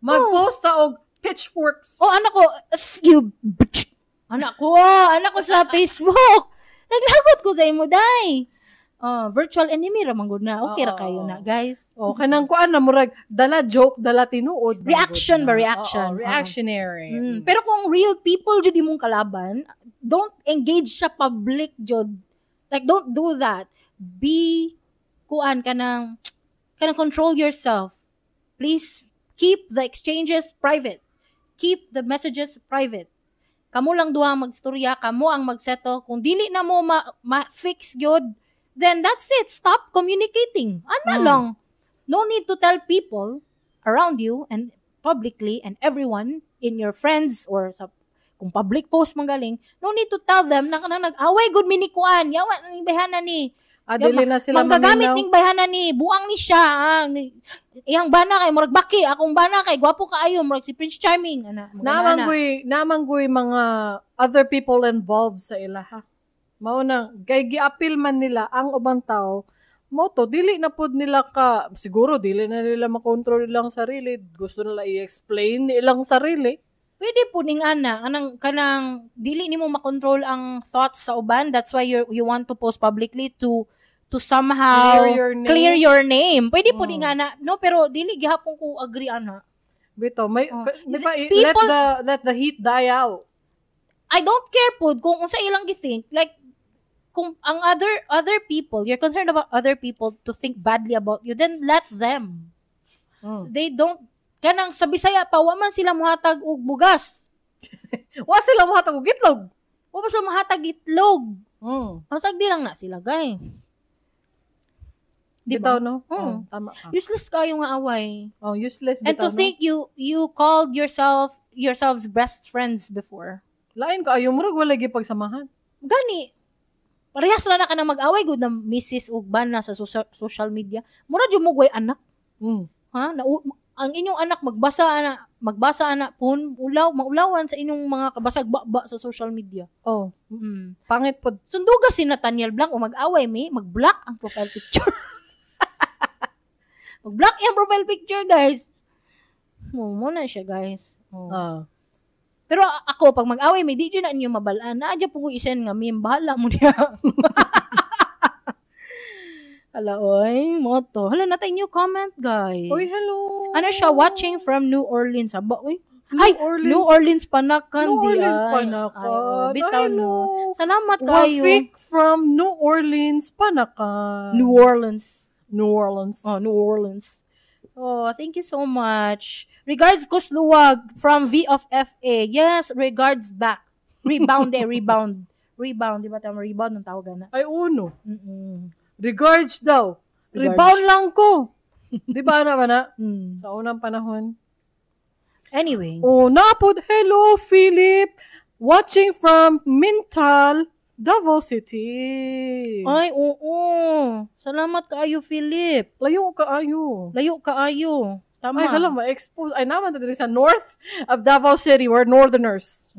Mag-post ta og pitchforks.
Anak ko, anak ko sa Facebook. Naglagot ko sa imo day. Virtual enemy ra man gud na. Okay ra kayo na, guys.
Kanang kuan na murag dala joke, dala tinuod.
Reaction.
Reactionary.
Pero kung real people jud imong kalaban, don't engage sa public jud. Like don't do that. Be kuan kanang control yourself. Please keep the exchanges private. Keep the messages private. Kamo lang duha magstorya, kamo ang magseto. Kung dili na mo ma-fix gyud, then that's it. Stop communicating. Ana lang. No need to tell people around you and publicly and everyone in your friends or sa kung public post magaling, no need to tell them na nag-away good minikuan. Yawa ning bayhana ni.
Dili na sila
magagamit ning bayhana ni. Buang ni siya. Iyang bana kay murag baki, akong bana kay gwapo kaayo, murag si Prince Charming ana.
Namanggoy mga other people involved sa ilaha. Mao na kay giapil man nila ang ubang tao. Moto dili na pud nila siguro dili na nila makontrol ilang sarili. Gusto nila i-explain ilang sarili.
Pwede po ning kanang dili nimo makontrol ang thoughts sa uban. That's why you want to post publicly to somehow clear your name. Pwede po ning no, pero dili gihapon ko agree ana.
Bito, let the heat die out.
I don't care po kung unsa ilang githink, like kung ang other people, you're concerned about other people to think badly about you, then let them. They don't kanang sa Bisaya pa, wa man sila muhatag og bugas.
Wa sila muhatag og itlog.
Wa pa sila muhatag itlog. Pasag di lang na sila, guys. Di
Bitaw,
ba?
no?
Oo.
Tama ka.
Useless kayo nga away.
Oh, useless
And
bitaw,
to think you called yourselves best friends before.
Lain ka, ayaw mo rin wala pagsamahan.
Gani, parehas na ka na mag-away good na misis ug ban na sa social media. Mura jud mo anak. Ha? Ang inyong anak magbasa ana pun maulawan sa inyong mga kabasag ba sa social media.
Oh. Pangit pod.
Sunduga si Nathaniel Blanc o mag-away mag-block ang profile picture. Mag-block yung profile picture, guys. Muna siya, guys. Pero ako, pag mag-away, di dyan na inyo mabalaan. Naadya po ko isen nga meme. Bahala mo niya. Hala, oy. Moto. Hala, natay new comment, guys.
Oy, hello.
Ano siya? Watching from New Orleans. Aba, oy.
New
Orleans Panakan.
New Orleans Panakan.
Bitaw, no. Salamat kayo.
Wafik from New Orleans Panakan.
New Orleans.
Oh,
New Orleans. Oh, thank you so much. Regards, Kusluwag from V of FA. Yes, regards back. Rebound rebound. Rebound, di ba tama? Rebound ng tawagan na.
Ay, uno. Regards daw.
Regards.
Rebound lang ko. Di ba na? Sa unang panahon.
Anyway.
Oh, napod. Hello, Philip. Watching from Mintal, Davao City.
Ay, oo. Salamat kaayo, Philip.
Layo kaayo.
Tama.
Ay, hala, ma-expose. Ay, naman dito sa north of Davao City. We're northerners.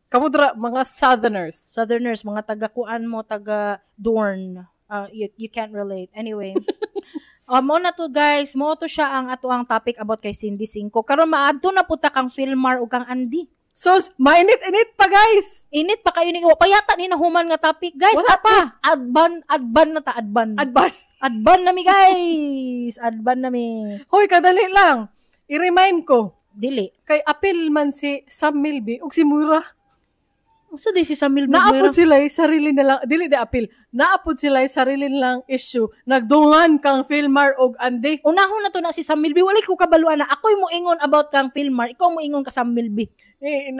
Kamudra, mga southerners.
Southerners, mga taga-kuan mo, taga-Dorn. You can't relate. Anyway. Mo na to, guys. Mo to siya ang ato ang topic about kay Cindy Cinco. Karon maadto na puta kang Filmar o kang Andy.
So, mainit-init pa, guys.
Init pa kayo ni payata ni nahuman nga topic, guys.
Wala
At
pa.
least adban na ta, adban. Adban na mi, guys. Adban na mi.
Hoy, kadali lang. I-remind ko.
Dili.
Kay apil man si Sam Milby ug si Mura.
Usa di si Samil
Naapod sila sarili nilang dili di apil. Naapod sila sarili nilang issue. Nagdungan kang Filmar og Andy.
Unahon na to na si Samil B. Wala ko kabaluan na ako'y mo ingon about kang Filmar. Ikaw mo ingon ka Samil B.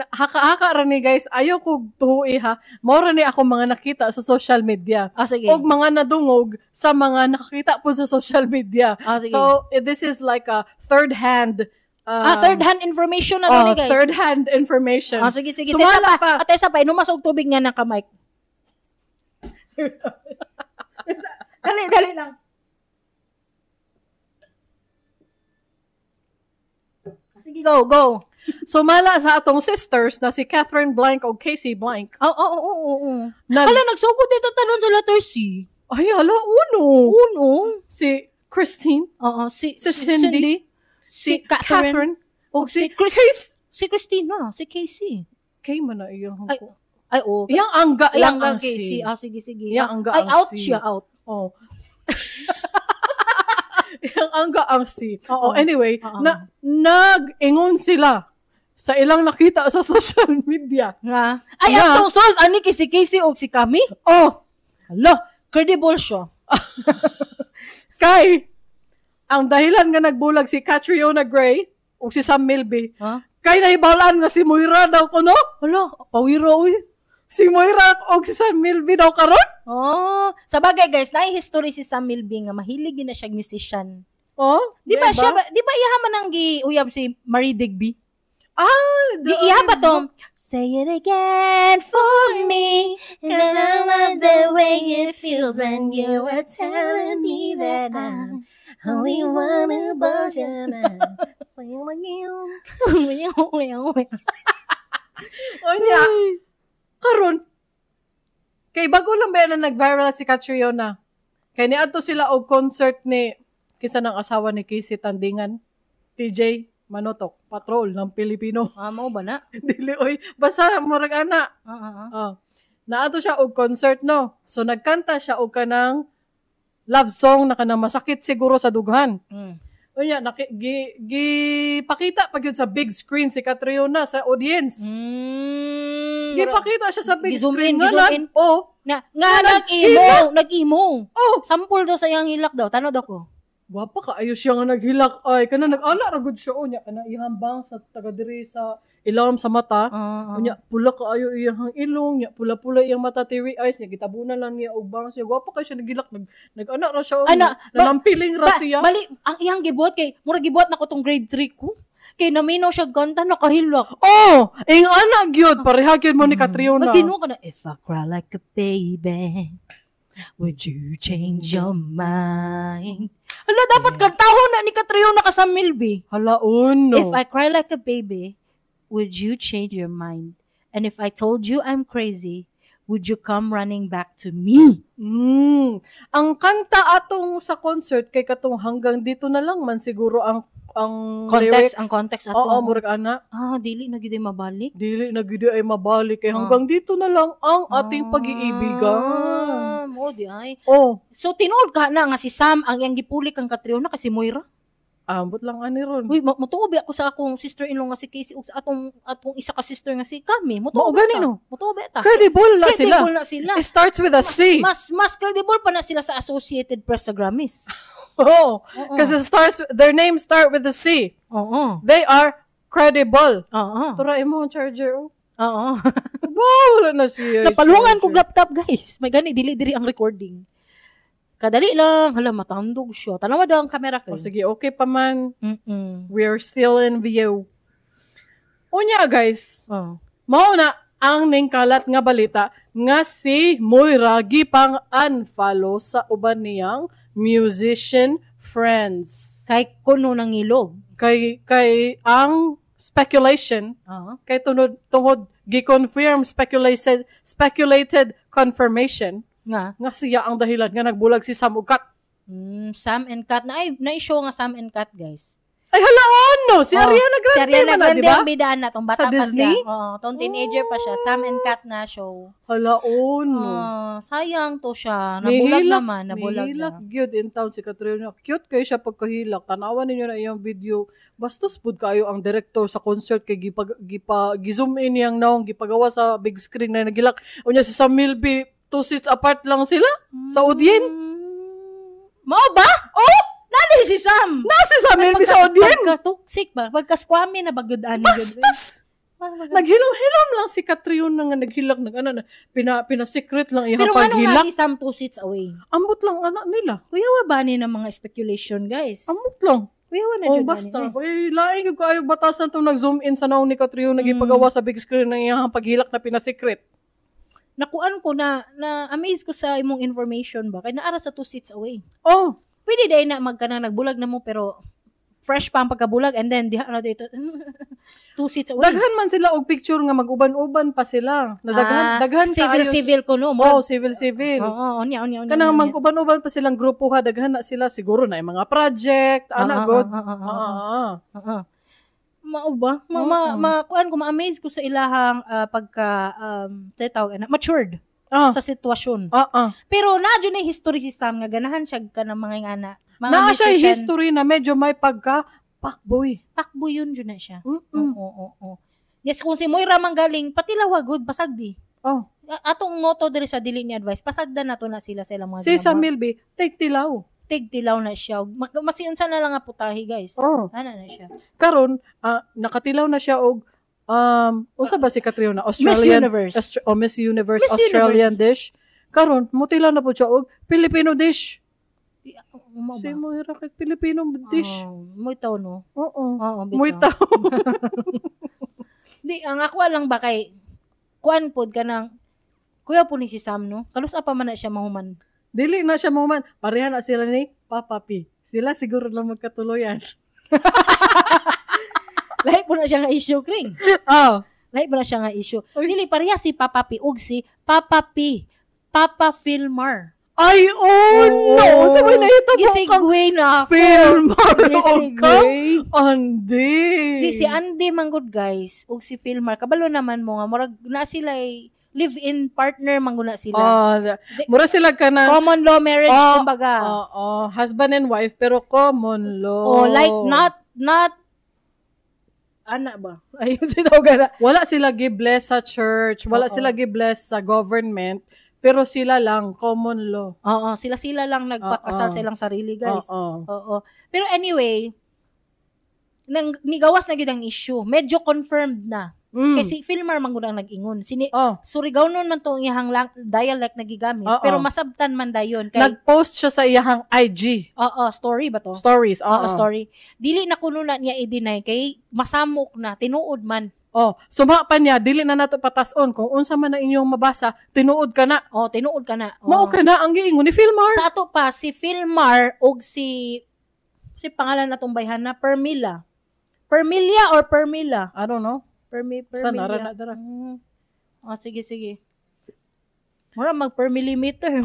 Haka-haka ra ni guys. Ayaw ko tuhoy ha. Mao ni ako mga nakita sa social media.
Sige.
Og mga nadungog sa mga nakakita po sa social media.
Sige.
So, this is like a third-hand
third-hand information na ni guys.
Third-hand information.
Sige.
Sumala pa.
At isa pa, inumas og tubig nga naka mic. Dali lang. Sige, go.
Sumala sa atong sisters na si Catherine Blank o Casey Blank.
Oo. Hala, nagsugod dito talon sa letter C.
Ay, hala, uno. Si Christine.
Oo, si
Cindy.
Si Catherine.
O si
Christina. Si Casey.
Kay man na iyo.
Ay, oo.
Yang angga lang ang
Casey.
si.
Sige.
Yang angga
ay,
ang
out
si.
siya, out.
Oh. Yang angga ang si.
Oo.
Anyway, nag-ingon sila sa ilang nakita sa social media.
Nga. Ay, atong source, ani si Casey o si Kami?
Oh.
Hala, credible siya.
Kay, ang dahilan nga nagbulag si Catriona Gray o si Sam Milby, kay nahibalaan nga si Moira daw ko, no?
Hala, pawira, uy.
Si Moira o si Sam Milby daw karon?
Oh, sa bagay guys, history si Sam Milby nga mahilig na siya musician.
Oh,
di ba iyaman ang giuyab si Marie Digby?
Iya
ba to? Say it again for me, and I love the way it feels when you were telling me that I only wanna buzz your mind.
O niya, karon, kay bago lang ba na nag-viral si Catriona? Kay niadto sila og concert ni kinsa ng asawa ni Casey Tandingan, TJ Manotok, patrol ng Pilipino.
Mao ba na?
Dili oy, basta murag ana. Naato siya og concert, no. So nagkanta siya og kanang love song na kanang masakit siguro sa dughan. Unya gipakita pag yun sa big screen si Catriona sa audience. Gipakita siya sa big screen nga.
Nag-emo. Oh. Sample daw sa yang hilak daw. Tanaw daw ko.
Gwapa ka, ayos siya nga naghilak. Ay, kana nag-ana ragod siya. O, niya, kana ihambang sa taga-diri sa ilawom sa mata. Unya, pula ka ayo iyang ilong. Niya, pula-pula iyang mata, teary eyes. Niya, kitabunan lang niya, ubang siya. Gwapa ka siya naghilak. Nag-ana ra siya. Nanampiling ra siya.
Bali, ang iyang gibuhat kay, mura gibuhat na ko tong grade 3 ko. Kay naminaw siya ganta, nakahilak.
Oh, ing anak gyud pareha gyud mo ni Catriona.
Magtino ka na, if I cry like a baby, would you change your mind? Hala, dapat kantahon na ni Catriona ka sa Milby.
Halaon, no.
If I cry like a baby, would you change your mind? And if I told you I'm crazy, would you come running back to me?
Ang kanta atong sa concert kay katong hanggang dito na lang man siguro ang
context,
lyrics.
ang context ato.
Oo, murag ana.
Dili na gyud ay mabalik.
Dili na gyud ay mabalik kay hanggang dito na lang ang ating pag-iibigan.
Mo di ay.
Oh,
So tinuod ka na nga si Sam ang iyang gipulik ang Catriona kasi Moira.
ambot lang ani ron.
Uy, mutuobi ako sa akong sister-in-law nga si Casey ug sa atong isa ka sister nga si Kami.
Mao
Mutuobi
gani
ta.
no.
Mutuobi ta.
Credible na sila.
Credible na sila.
It starts with a C.
Mas credible pa na sila sa Associated Press sa Grammys.
Oh, kasi their names start with a C.
Oo.
They are credible.
Oo.
Turain mo ang charger. Oh.
Oo.
Wow, wala na siya.
Napalungan kong laptop, guys. May gani, dili-dili ang recording. Kadali lang. Hala, matandog siya. Tanawa daw ang camera ko.
Oh, sige, okay pa man. We're still in view. Unya, guys. Mao na ang ningkalat nga balita nga si Moira gipang unfollow sa uban niyang musician friends.
Kay kuno nang ilog.
Kay ang speculation kay tungod gi-confirm speculated confirmation nga siya ang dahilan nga nagbulag si Sam ug Kat.
Sam and Kat na show nga Sam and Kat, guys.
Ay halaon no, si Ariana Grande.
Si Ariana
man
Grande
di ba?
ang bidaan na tong bata
Sa
pa
Disney?
siya. Tong teenager pa siya. Sam and Kat na show.
Halaon no.
Sayang to siya. Nabulag naman, nabulag
nihilak
na.
gyud in town si Catriona. Cute kay siya pagkahilak. Tanawan ninyo na iyang video. Bastos pud kayo ang director sa concert kay gi-zoom in yang naong gipagawa sa big screen na nagilak. Unya si Sam Milby 2 seats apart lang sila sa Odien.
Mao ba? Oh! Nani si Sam?
Si Sam Milby sa Odien.
Pagka-toxic ba? Pagka-squammy na bagod-ani.
Bastos! Naghilom-hilom lang si Catriona nga naghilak pina-secret lang iyang
Pero ano nga
paghilak.
si Sam 2 seats away?
Ambot lang anak nila.
Kuyawa ba ni ng mga speculation, guys?
Ambot lang.
Kuyawa na
Oh,
dyan.
basta. Ay, laing ko kayo batasan itong nag-zoom in sa naong ni Catriona nagipagawa sa big screen ng iyang paghilak na pina-secret.
Nakuan ko na amaze ko sa imong information ba? Kaya naara sa 2 seats away.
Oh,
Pwede day na nagbulag na mo pero fresh pa ang pagkabulag and then diha na dito 2 seats away.
daghan man sila og picture nga mag-uban-uban pa sila. Daghan
civil ko no.
Oh, civil.
Oo, onya.
Kanang mag-uban-uban pa silang grupo ha, daghan na sila siguro na yung mga project, god.
Mao ba? Kuan ko ma-amaze ko sa ilahang matured sa sitwasyon. Pero nadyo na history si Sam nga ganahan siya ka ng mga ngana.
Naa siya history na medyo may pagka-pakboy.
Pakboy yun na siya. Oo. Yes, kung si Moira manggaling, pati lawagod, pasag di.
Oh.
Atong motto diri sa dili ni advice, pasagdan na to na sila sa ilang mga
Si Sam Milby, take tilaw.
Tigtilaw na siya. Masiunsa na lang nga putahi, guys.
Oh.
Ana na siya.
Karon, nakatilaw na siya og unsa ba si Catriona? Australian Miss Universe Australian dish. Karon, mutilaw na po siya og Filipino dish. Si Moira kay Filipino dish.
Muitaw no.
Oo.
Bitaw.
Muitaw.
Di, ang ako lang ba kay kuan pod ka ng kuya po ni si Sam no. Kalusa pa man na siya mahuman.
Dili na siya mahuman. Pareha na sila ni Papa P. Sila siguro lang magkatuloyan.
Lahi po na siya nga issue, Kring. Lahi po na siya nga issue. Dili pareha si Papa P ug si Papa P. Papa Filmar.
Ay, no! Sabay na ito
Gisigway na ako.
Filmar.
Gisigway.
Andy.
Di si Andy manggod, guys. Ug si Filmar. Kabalo naman mo nga. Murag na sila live-in partner mangguna sila.
Mura sila ka na
common law marriage, kumbaga.
Husband and wife, pero common law.
Like not ana ba? Ayun sila gana.
Wala sila gi-bless sa church. Wala sila gi-bless sa government. Pero sila lang, common law.
Oo, sila lang nagpakasal silang sarili, guys. Oo. Pero anyway, nigawas na gyud ang issue. Medyo confirmed na. Kasi Filmar man gud ang nag-ingon. Surigao nun man tong iyang dialect nagigamit, pero masabtan man dayon kay
nag-post siya sa iyang IG.
Story ba to?
Stories.
Story. Dili na kuno na niya i-deny kay masamok na, tinuod man.
Suma pa niya, dili na nato patason kung unsa man na inyong mabasa, tinuod ka na.
Tinuod ka na.
Mao ka na ang giingon ni Filmar.
Sa ato pa si Filmar og si pangalan natong bayhana Permila. Permilia or Permila?
I don't know.
Permila.
Sana na dara.
Sige. Mura mag-per-millimeter.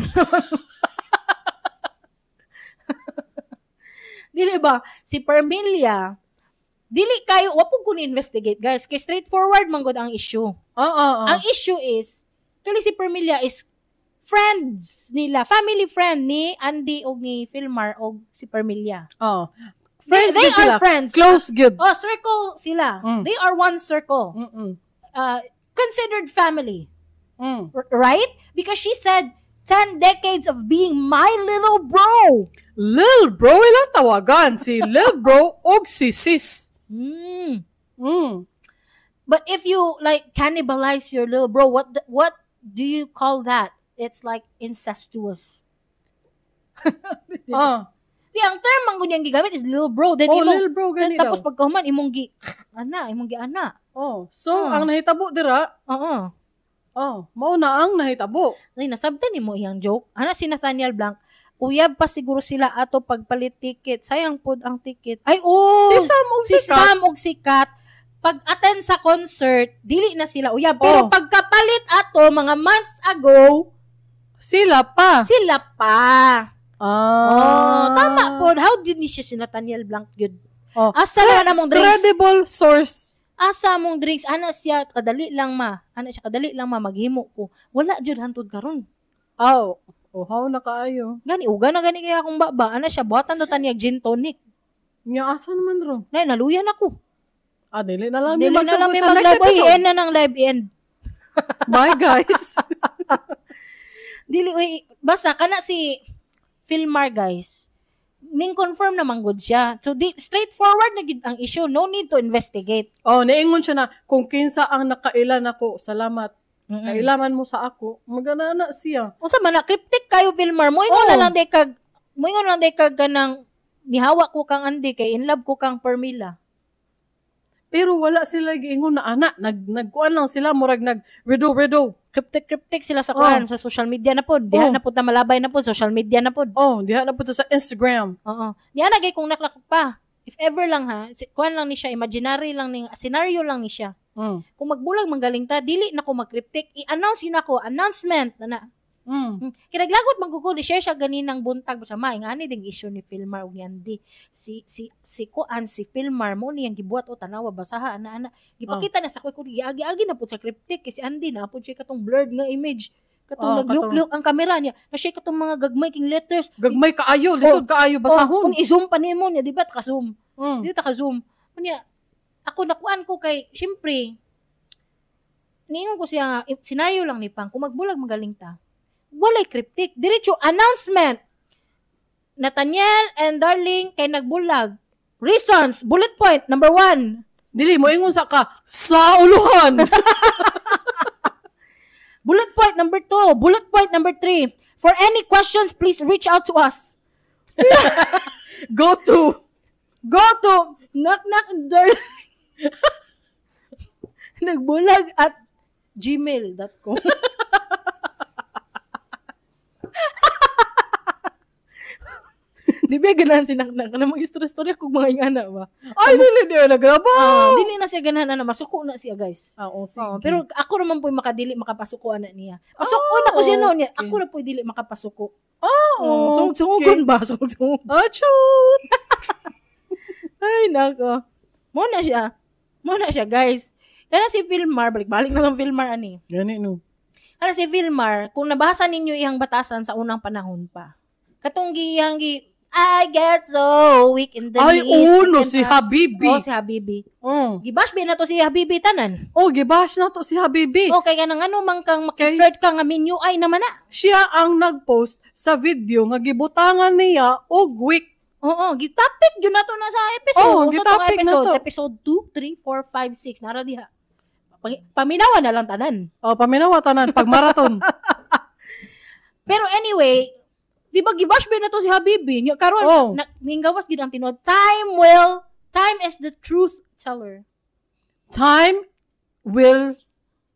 Dili ba? Si Permilia, dili kayo, wapog ko ni-investigate, guys. Kay straightforward man gud ang issue. Ang issue is, tuloy si Permilia is friends nila, family friend ni Andy og ni Filmar og si Permilia.
Friends
they
sila.
Are friends.
Close good.
Circle sila. They are one circle. Considered family. Right? Because she said, 10 decades of being my little bro.
Lil bro, ilang tawagan. Si Lil bro og si sis.
But if you like cannibalize your little bro, what do you call that? It's like incestuous. Di ang term ang gunyang gigamit is little bro. Then
little bro gani daw.
Tapos pagkahuman imong gi ana.
So ang nahitabo dira. Mao na ang nahitabo.
Ay nasabtan nimo iyang joke. Ana si Nathaniel Blanc, uyab pa siguro sila ato pagpalit ticket. Sayang pod ang ticket. Si Sam og sikat. Pag-attend sa concert, dili na sila uyab. Pero pagkapalit ato mga months ago, sila pa. Tama po. How did ni siya si Nathaniel Blanc yun? Asa na mong drinks?
Credible source.
Asa mong drinks? Ana siya, kadali lang ma. Maghimo ko. Wala jud hantod karon.
How na kaayo?
Gani kaya akong baba. Ana siya, buhatan do taniyag gin tonic.
Nya asa naman ro?
Naluyan ako.
Dili na lang
may mag-live. End na ng live end.
Bye guys.
Basta kana si Filmar, guys, ning confirm naman good siya. So, straightforward na gid ang issue. No need to investigate.
Niingon siya na, kung kinsa ang nakailan ako, salamat. Kailaman mo sa ako, magana siya.
Unsa man na, cryptic kayo, Filmar. Moingon na lang day kag kanang nihawa ko kang Andy, kay in love ko kang Permila.
Pero wala sila giingon na ana. Nagkuan lang sila, murag nag-redo.
Cryptic sila sa kuan sa social media na pod. Diha na pod na malabay na pod, social media na pod.
Diha na pod sa Instagram.
Diha na gay kung naklak pa. If ever lang ha, kuan lang ni siya, imaginary lang ni scenario lang ni siya. Kung magbulag manggaling ta, dili na ko mag-cryptic, i-announce yun ako, announcement na. Kinaglagot maggugo di share siya ganinang buntag sa maingani ding issue ni Filmar ug Andy. Si Filmar mo niyang gibuhat o tanawa basaha ana. Gipakita na sa ko giagi-agi na pud sa cryptic kasi Andy na pud siya katong blurred nga image. Katong nagluk-luk ang kamera niya. Na siya katong mga gagmay king letters.
Gagmay kaayo, lisod kaayo basahon.
Kung i-zoom pa nimo niya, di ba ka zoom? Di ta ka zoom. Kunya ako nakuan ko kay syempre niingon ko siya scenario lang ni Pang kung magbulag magaling ta. Walay cryptic. Diretso, announcement. Nathaniel and Darling kay nagbulag. Reasons, bullet point, number 1.
Dili, mo ingon sa ka, sa uluhan.
Bullet point number 2. Bullet point number 3. For any questions, please reach out to us.
Go to
knock Darling. Nagbulag at gmail.com. Di ba ganahan si Naknak na mag-istorya kung mga ingana ba?
Ay, dili nagrabaw.
Dili na siya ganahan na masuko na siya, guys. Pero ako naman po makadili makapasuko na niya. Pasuko na ko siya noon. Ako na po dili makapasuko. Sungugon ba? Sungugon.
Achut!
Ay, nako. Muna siya, guys. Kaya si Filmar, balik na ng Filmar, ani.
Gani, no.
Kaya si Filmar, kung nabasa ninyo iyang batasan sa unang panahon pa, katong I get so weak in the
Ay,
knees.
uno, si Habibi.
Oh, si Habibi. Gibash ba na to si Habibi tanan?
Oh, gibash na to si Habibi.
Okay ka nang ano man kang makiflirt ka nga minyo ay naman na.
Siya ang nag-post sa video nga gibutangan niya og weak.
Oo, gitapik yun na to na sa episode.
Oh,
Sa
gitapik na to.
Episode 2, 3, 4, 5, 6. Nara diha. Paminawa na lang tanan.
Oh, paminawa tanan pag marathon.
Pero anyway, di ba gibash ba na to si Habibi? Karon ninggawas gid ang tinuod. Time is the truth teller.
Time will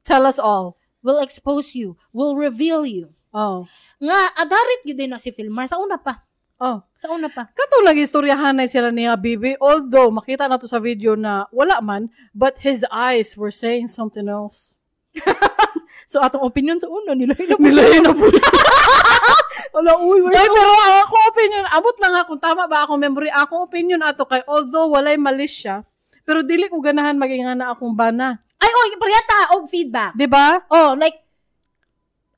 tell us all.
Will expose you, will reveal you.
Oh.
Nga adarit gyud din na si Filmar sa una pa. Sa una pa.
Katong istoryahan na sila ni Habibi, although makita na to sa video na wala man, but his eyes were saying something else.
So atong opinion sa una nila
na po.
Wala,
Ay, pero ako opinion, abot lang kung tama ba ako memory, ako opinion ato kay although walay malis siya, pero dili ko ganahan maging na akong bana.
Ay, parehata og feedback.
Diba?
Like,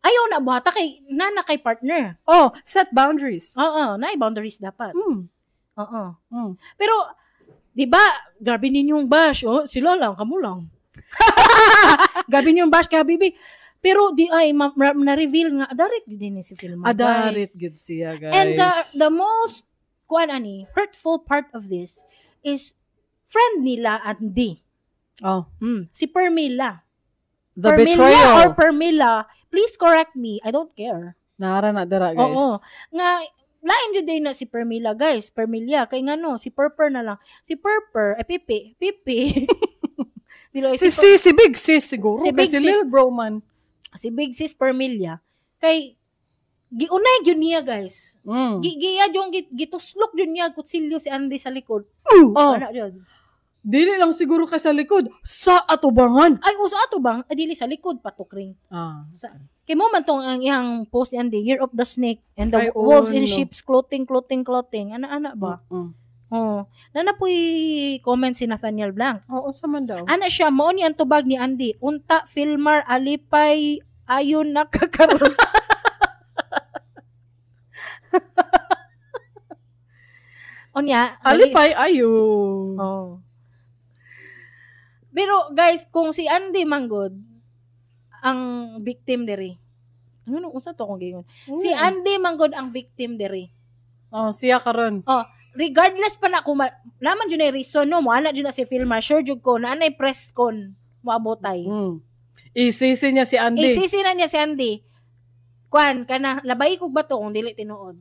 ayaw na buhata kay nana kay partner.
Set boundaries.
Naay boundaries dapat. Pero, di ba, grabe ninyong bash, sila lang, kamo lang. Grabe ninyong bash kay Habibi. Pero di ay na-reveal nga adarit din ni si Filmar.
Adarit good siya, guys.
And the most hurtful part of this is friend nila Andy. Si Permila.
The
Permila
betrayal.
or Permila, please correct me. I don't care.
Nara na dara, guys.
Oo. Nga lain jud din na si Permila, guys. Permilia kay ngano si Purper na lang. Si Purper, Pipi.
Si Big Sis siguro.
Si Big
si
Sis.
Lil Bro man.
Si Big Sis Permilia kay giunay gyud niya, guys. Giya jung gituslok jud niya kutsilyo si Andy sa likod. Ana jud.
Dili lang siguro kay sa likod, sa atubangan.
Ay, usa ato bang dili sa likod patukring. Saan? Kay mo man tong ang iyang post and the Year of the Snake and the wolves in sheep's clothing. Ana ba? Nanapoy comment si Nathaniel Blanc.
Sa man daw.
Ana siya mao ni ang tubag ni Andy. Unta Filmar alipay ayon nakakaroon. Onya,
alipay ayon.
Pero guys, kung si Andy manggod ang victim diri. Ano unsa to kung giingon? Si Andy manggod ang victim diri.
Siya karon.
Regardless pa na kung naman dyan ay reason, no, mo ana dyan na si Filmar, sure dyan ko, na anay press con, moabotay.
Isisi niya si Andy.
Isisi na niya si Andy. Kwan, kana, labay kog bato kung dili tinuod.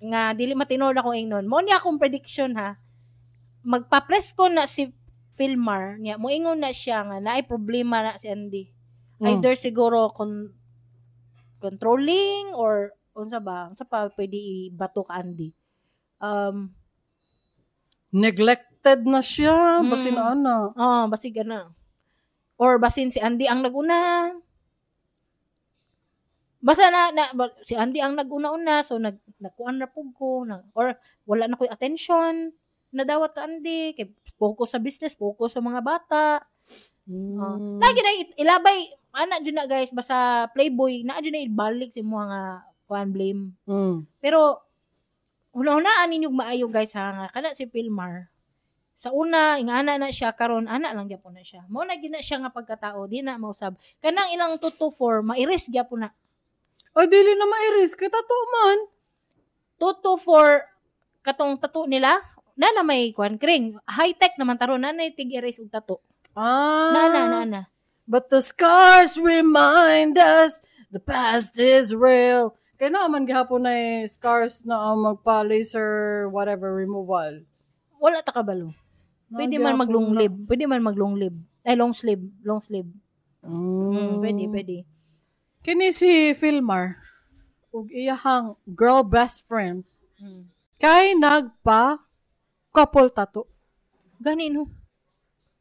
Nga, dili matinood ako ingnon. Mo niya akong prediction, ha. Magpa-press con na si Filmar, niya, mo ingon na siya nga, naay problema na si Andy. Either siguro controlling or, unsa pa pwede i-bato ka Andy.
Neglected na siya, basin ana.
Basig na. Or basin si Andy ang naguna. Basta si Andy ang naguna-una, so nagkuan ra pug ko, or wala na ko'y attention, nadawat ka Andy, kay focus sa business, focus sa mga bata. Lagi na ilabay, ana dyan na guys, basta Playboy, na dyan na ibalik si mga kuan blame. Pero, una-unaan ninyong maayo guys ha, nga kana si Filmar. Sa una, ingana na siya, karon ana lang gyapon na siya. Mao na gina siya nga pagkatao, di na mausab. Kanang ilang 2-4, mairis gyapon na.
Ay, dili na mairis, kay tato man.
2-4, katong tato nila, na may kuan kring. High-tech naman taron, na tig-erase og tato. Na.
But the scars remind us the past is real. Kaya naman gihapon na scars na magpa-laser whatever removal.
Wala ta kabalo. Pwede man mag-long live. Ay, long sleeve. Pwede.
Kini si Filmar, ug iyahang girl best friend, kay nagpa-couple tattoo.
Ganin ho.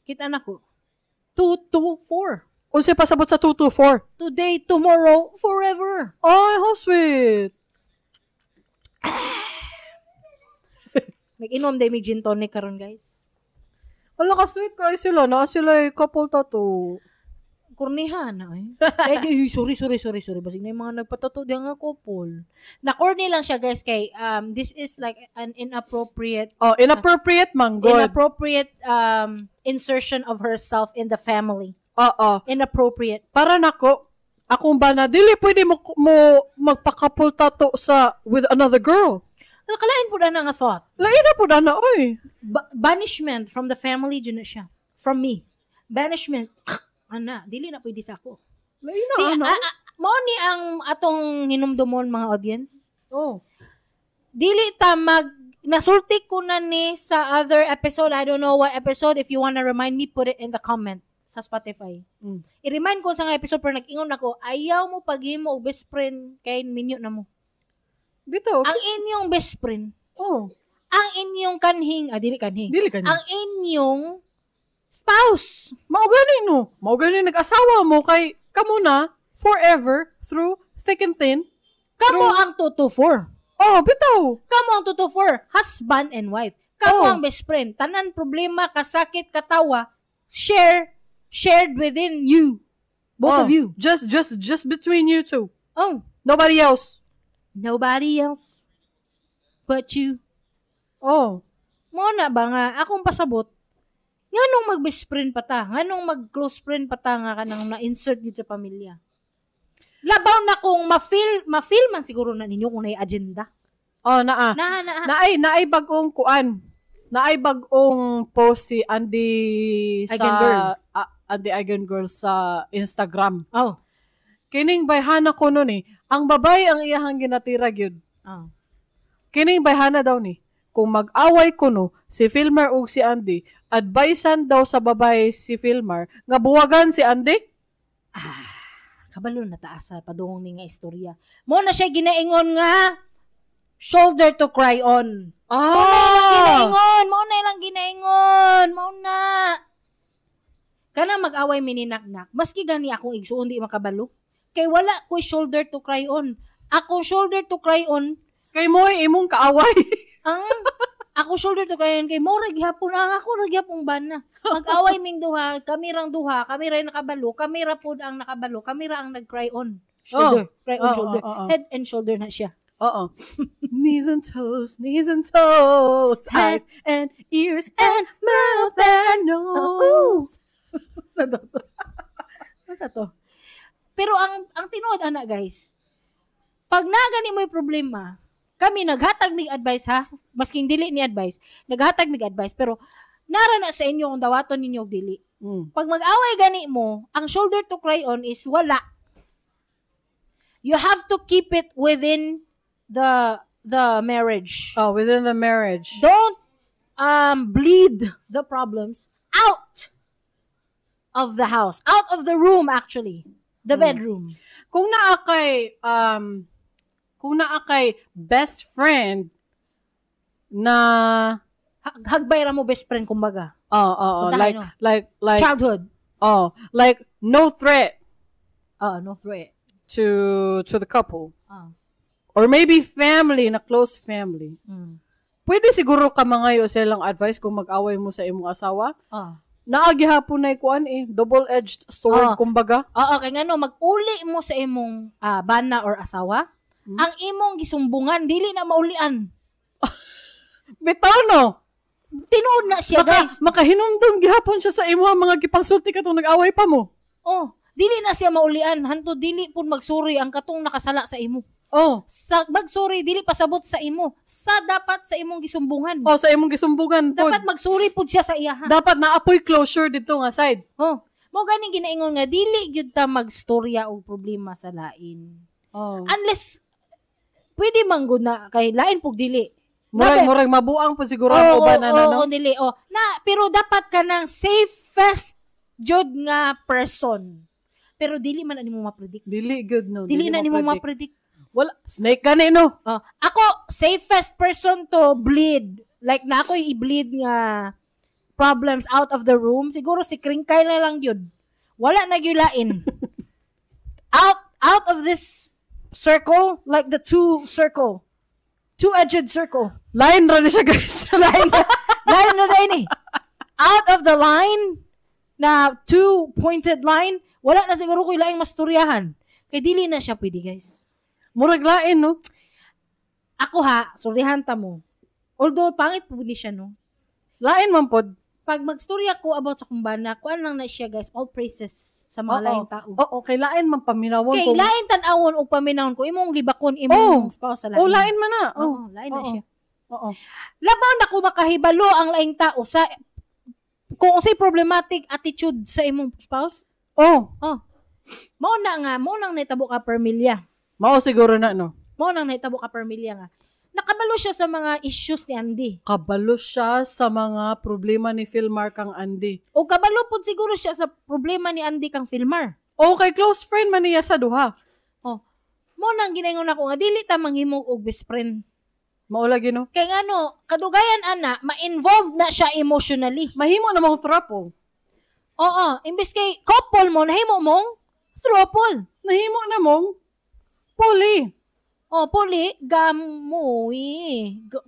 Kita na ko. 2-4.
Unsa pasabot sa 2-4?
Today, tomorrow, forever.
Ay, how sweet.
Nag-inom day may gin tonic karon guys.
Wala ka sweet kayo sila. Na sila couple tattoo.
kurnihan na eh. Ay, sorry. Basig na yung mga nagpatato diyan nga couple. Na corny lang siya guys kay this is like an inappropriate
inappropriate man good.
Inappropriate insertion of herself in the family. Inappropriate.
Para nako, akong bana dili pwede mo magpakapul tato sa with another girl.
Nakalain po na nga thought.
Lain na po na oy.
Banishment from the family dyan na siya. From me. Banishment. Ana, dili na pwede sa ako.
Lain na,
mao ni ang atong hinumdumon mga audience.
Dili
ta nasulti ko na ni sa other episode. I don't know what episode. If you wanna remind me, put it in the comment sa Spotify. I-remind ko sa nga episode pero nag-ingon ako, ayaw mo paghimo og best friend kay minyo na mo.
Bitaw.
Ang inyong best friend. Ang inyong kanhing. Dili kanhing. Ang inyong spouse.
Mao gani nag-asawa mo kay kamo na forever through thick and thin.
Kamo ang 224.
Bitaw.
Kamo ang 224, husband and wife. Kamo ang best friend. Tanan problema, kasakit, katawa, shared within you. Both of you.
Just between you two. Nobody else but you. Mo na ba nga akong pasabot? Nganong mag-best friend pa ta? Nganong mag-close friend pa ta nga kanang na-insert dito sa pamilya? Labaw na kung ma-feel man siguro na ninyo kung na agenda. Naay bagong kuan. Naay bagong post si Andy Agen Girl sa Instagram. Kining bayhana ko nun ang babae ang iyahang ginatira gyud. Kining bayhana daw ni. Kung mag-away ko si Filmer ug si Andy, advisean daw sa babae si Filmer nga buwagan si Andy.
Kabalo na taas sa padungong ni nga istorya. Mo na siya ginaingon nga shoulder to cry on. Mo na. Kana mag-away mininaknak. Maski gani akong igsuon di makabalo. Kay wala ko shoulder to cry on. Ako shoulder to cry on
kay mo imong kaaway.
Ako shoulder to cry on kay mo ragyapon ako ragyapong bana. Mag-away ming duha, kami ra nakabalo, kami ra pud ang nakabalo, kami ra ang nag-cry on. Shoulder, cry on shoulder. Head and shoulder na siya.
Knees and toes, eyes and ears and mouth and nose.
Sa to. Pero ang tinuod ana guys, pag nagani mo problema, kami naghatag mig advice ha, masking dili ni advice, naghatag mig advice pero nara na sa inyo kung dawaton ninyo og dili. Pag mag-away gani mo, ang shoulder to cry on is wala. You have to keep it within the marriage.
Within the marriage.
Don't bleed the problems out of the house, out of the room actually, the bedroom.
Kung naa kay best friend na
hagbay ra mo best friend kumbaga.
Like
childhood.
Like no threat.
No threat
to the couple. Or maybe family, na close family. Pwede siguro ka mangayo sa ilang advice kung mag-away mo sa imong asawa. Naagihapon na kuan double-edged sword kumbaga.
Kay ngano mag-uli mo sa imong bana or asawa, ang imong gisumbungan dili na maulian.
Bitaw no.
Tinuod na siya guys.
Makahinumdum gihapon siya sa imo mga gipangsulti katong nag-away pa mo.
Dili na siya maulian, hanto dili pud magsuri ang katong nakasala sa imo. Sa magsuri dili pasabot sa imo. Dapat sa imong gisumbungan.
Sa imong gisumbungan pod.
Dapat magsuri pud siya sa iya.
Dapat naapoy closure dito nga side.
Mo ganing ginaingon nga dili gyud ta magstorya og problema sa lain. Unless pwede man gud na kay lain pug dili.
Murag mabuang po siguro ang uban no.
Dili. Pero dapat ka ng safest jud nga person. Pero dili man ani mo ma-predict.
Dili good no.
Dili na nimo ma-predict.
Wala, snake gani no.
Ako safest person to bleed. Like na ako i-bleed nga problems out of the room. Siguro si Kringkay na lang yun. Wala na gyulain. out of this circle, like the two-edged circle.
Line ra siya guys.
line na rin eh. Out of the line, na two pointed line, wala na siguro ko ilaing masturyahan. Kay dili na siya pwede, guys.
Murag lain, no?
Ako ha, suryahan ta mo. Although pangit po siya, no?
Lain man pod.
Pag magstorya ko about sa kumbana, kuan lang na siya, guys, all praises sa mga laing tao.
Oo, kay lain man paminawon
kay lain tan-awon og paminawon ko imong libakon imong spouse sa lain.
Lain man na.
Oo, lain na siya.
Oo.
Labaw na ko makahibalo ang laing tao sa kung say problematic attitude sa imong spouse. Mao nang nahitabo ka pamilya.
Mao siguro na, no?
Mao nang nahitabo ka pamilya nga. Nakabalo siya sa mga issues ni Andy.
Kabalo siya sa mga problema ni Philmar kang Andy.
O kabalo po siguro siya sa problema ni Andy kang Philmar.
O kay close friend man niya sa duha.
Mo nang ginaingon ako nga dili ta manghimog og best friend.
Maulagi, no?
Kay ngano, kadugayan ana, ma-involve na siya emotionally.
Mahimo na mong throuple.
Oo, imbes kay couple mo, nahimo mong throuple.
Nahimo na mong poly.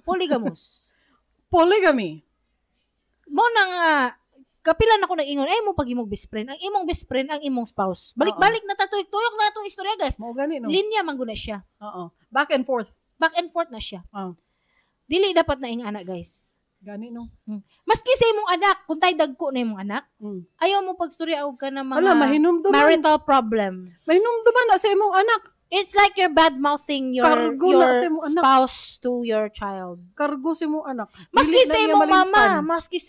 Polygamous.
Polygamy.
Mo nang kapilan ako nag-ingon, ay mo paghimog best friend. Ang imong best friend, ang imong spouse. Balik-balik na tuyok na itong istorya, guys.
Mao gani, no?
Linya man guna siya.
Oo. Back and forth
na siya. Dili dapat na ing anak, guys.
Gani, no?
Maski sa imong anak, kung tay dagko na imong anak, ayaw mo pagstorya og ka na mga marital problems.
Mahinumduman na sa imong anak.
It's like you're bad-mouthing your spouse to your child.
Kargo sa imong anak.
Maski sa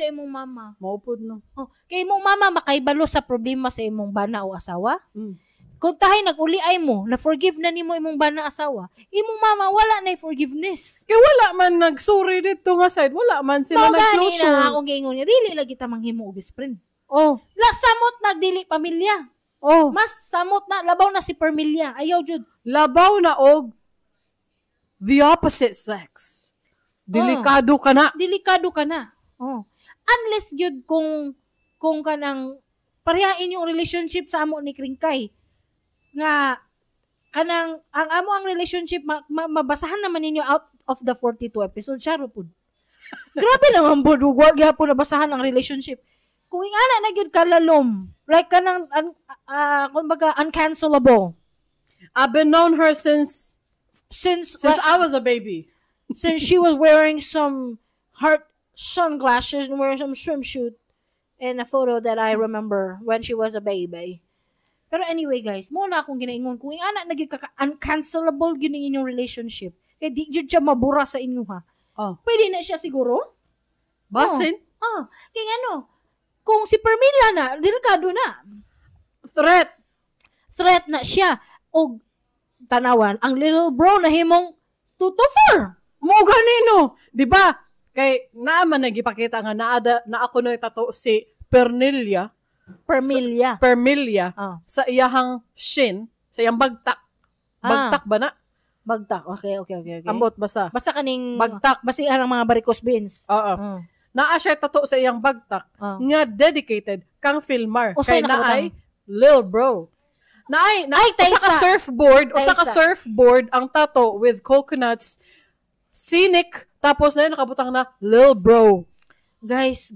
imong mama.
Maupod, no?
Kay imong mama makaibalo sa problema sa imong bana o asawa. Kung tahay nag-uliay mo, na-forgive na nimo imong bana asawa, imong mama wala na forgiveness.
Kaya wala man nag-sorry dito nga side. Wala man sila nag-closure.
Mao gani na akong giingon niya, dili lagi ta manghimo og best friend. Samot nagdili pamilya. Mas samot na, labaw na si pamilya. Ayaw jud.
Labaw na og the opposite sex. Delikado ka na.
Unless jud kung kanang parehain yung relationship sa amo ni Kringkay. Nga kanang ang relationship mabasahan naman ninyo out of the 42 episodes siya ro pud. Grabe naman pud wag gyapon nabasahan ang relationship. Kung ingana na gyud kalalom, like kanang kumbaga uncancelable.
I've been known her since I was a baby.
Since she was wearing some heart sunglasses and wearing some swimsuit in a photo that I remember when she was a baby. Pero anyway, guys, muna akong ginaingon, kung ingana na gyud ka uncancelable gyud ning inyong relationship, kay di gyud siya mabura sa inyo ha. Pwede na siya siguro?
Basin?
Kay ano, kung si Permila na, delikado na. Threat na siya. O tanawan, ang little bro na himong 2-4.
Mo ganino. Diba? Kay naaman nagipakita nga na ako na tato si Permilya sa iyahang shin, sa iyang bagtak. Bagtak ba na?
Bagtak. Okay.
Ambot basta.
Basta kaning
bagtak.
Basta ang mga varicose veins.
Naa siya tato sa iyang bagtak nga dedicated kang Philmar. Kay naay Lil Bro. Naay usa ka surfboard ang tato with coconuts, scenic, tapos na nakabutang na Lil Bro.
Guys.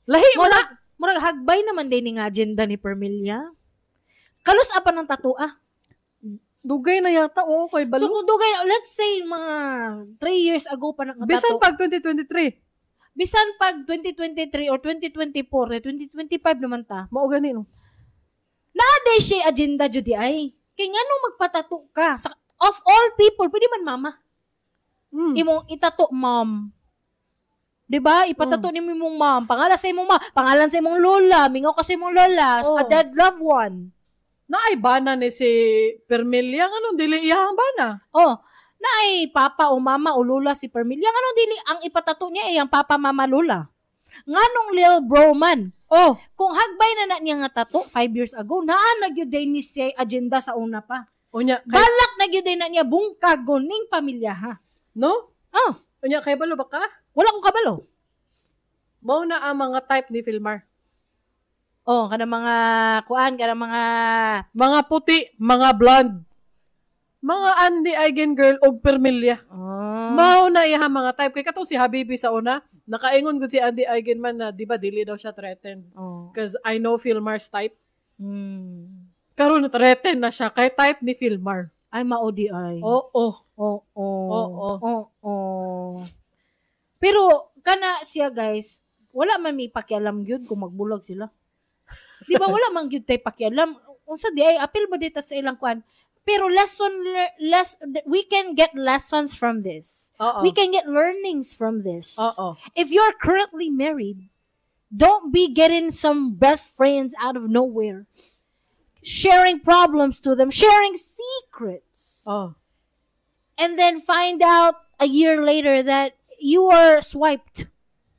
Lahi mo na.
Murag hagbay naman din nga agenda ni Permilya. Kalos apa ng tato
Dugay na yata, kay balo.
So kung dugay, let's say mga 3 years ago pa nang tato.
Bisan pag 2023.
Bisan pag 2023 or 2024, 2025 naman ta.
Mao gani no.
Naaday siya agenda judi ay. Kay ngano magpatato ka? Of all people, pwede man mama. Imong itato mom. 'Di ba? Ipatato nimo imong mom, pangalan sa imong pangalan sa imong lola, mingaw ka sa imong lola, a dead loved one.
Naay bana ni si Permilya ngano dili iyang bana.
Naay papa o mama o lola si Permilya ngano dili ang ipatato niya ay ang papa mama lola. Nganong Lil Bro man. Kung hagbay na niya nga tato 5 years ago, naa na gyud ni siya agenda sa una pa.
Unya
balak na gyud na niya bungkagon ning pamilya ha.
No? Unya kay balo ba ka?
Wala ko kabalo.
Mao na ang mga type ni Philmar.
Kana mga
mga puti, mga blonde. Mga Andy Eigen girl og Permilya. Mao na iya mga type kay katong si Habibi sa una, Nakaingon ko si Andy Eigenman na, di ba, dili daw siya threatened.
Oh.
Because I know Filmar's type.
Hmm.
Karon na-threaten na siya kay type ni Filmar.
Ay, maudi ay.
Oo.
Oo. Pero, kana siya guys, wala man may pakialam yun kung magbulag sila. Di ba, wala man yun tayo pakialam. Unsa di ay, apil ba dito sa ilang kwan? Pero we can get lessons from this. We can get learnings from this. If you're currently married, don't be getting some best friends out of nowhere. Sharing problems to them, sharing secrets. And then find out a year later that you are swiped.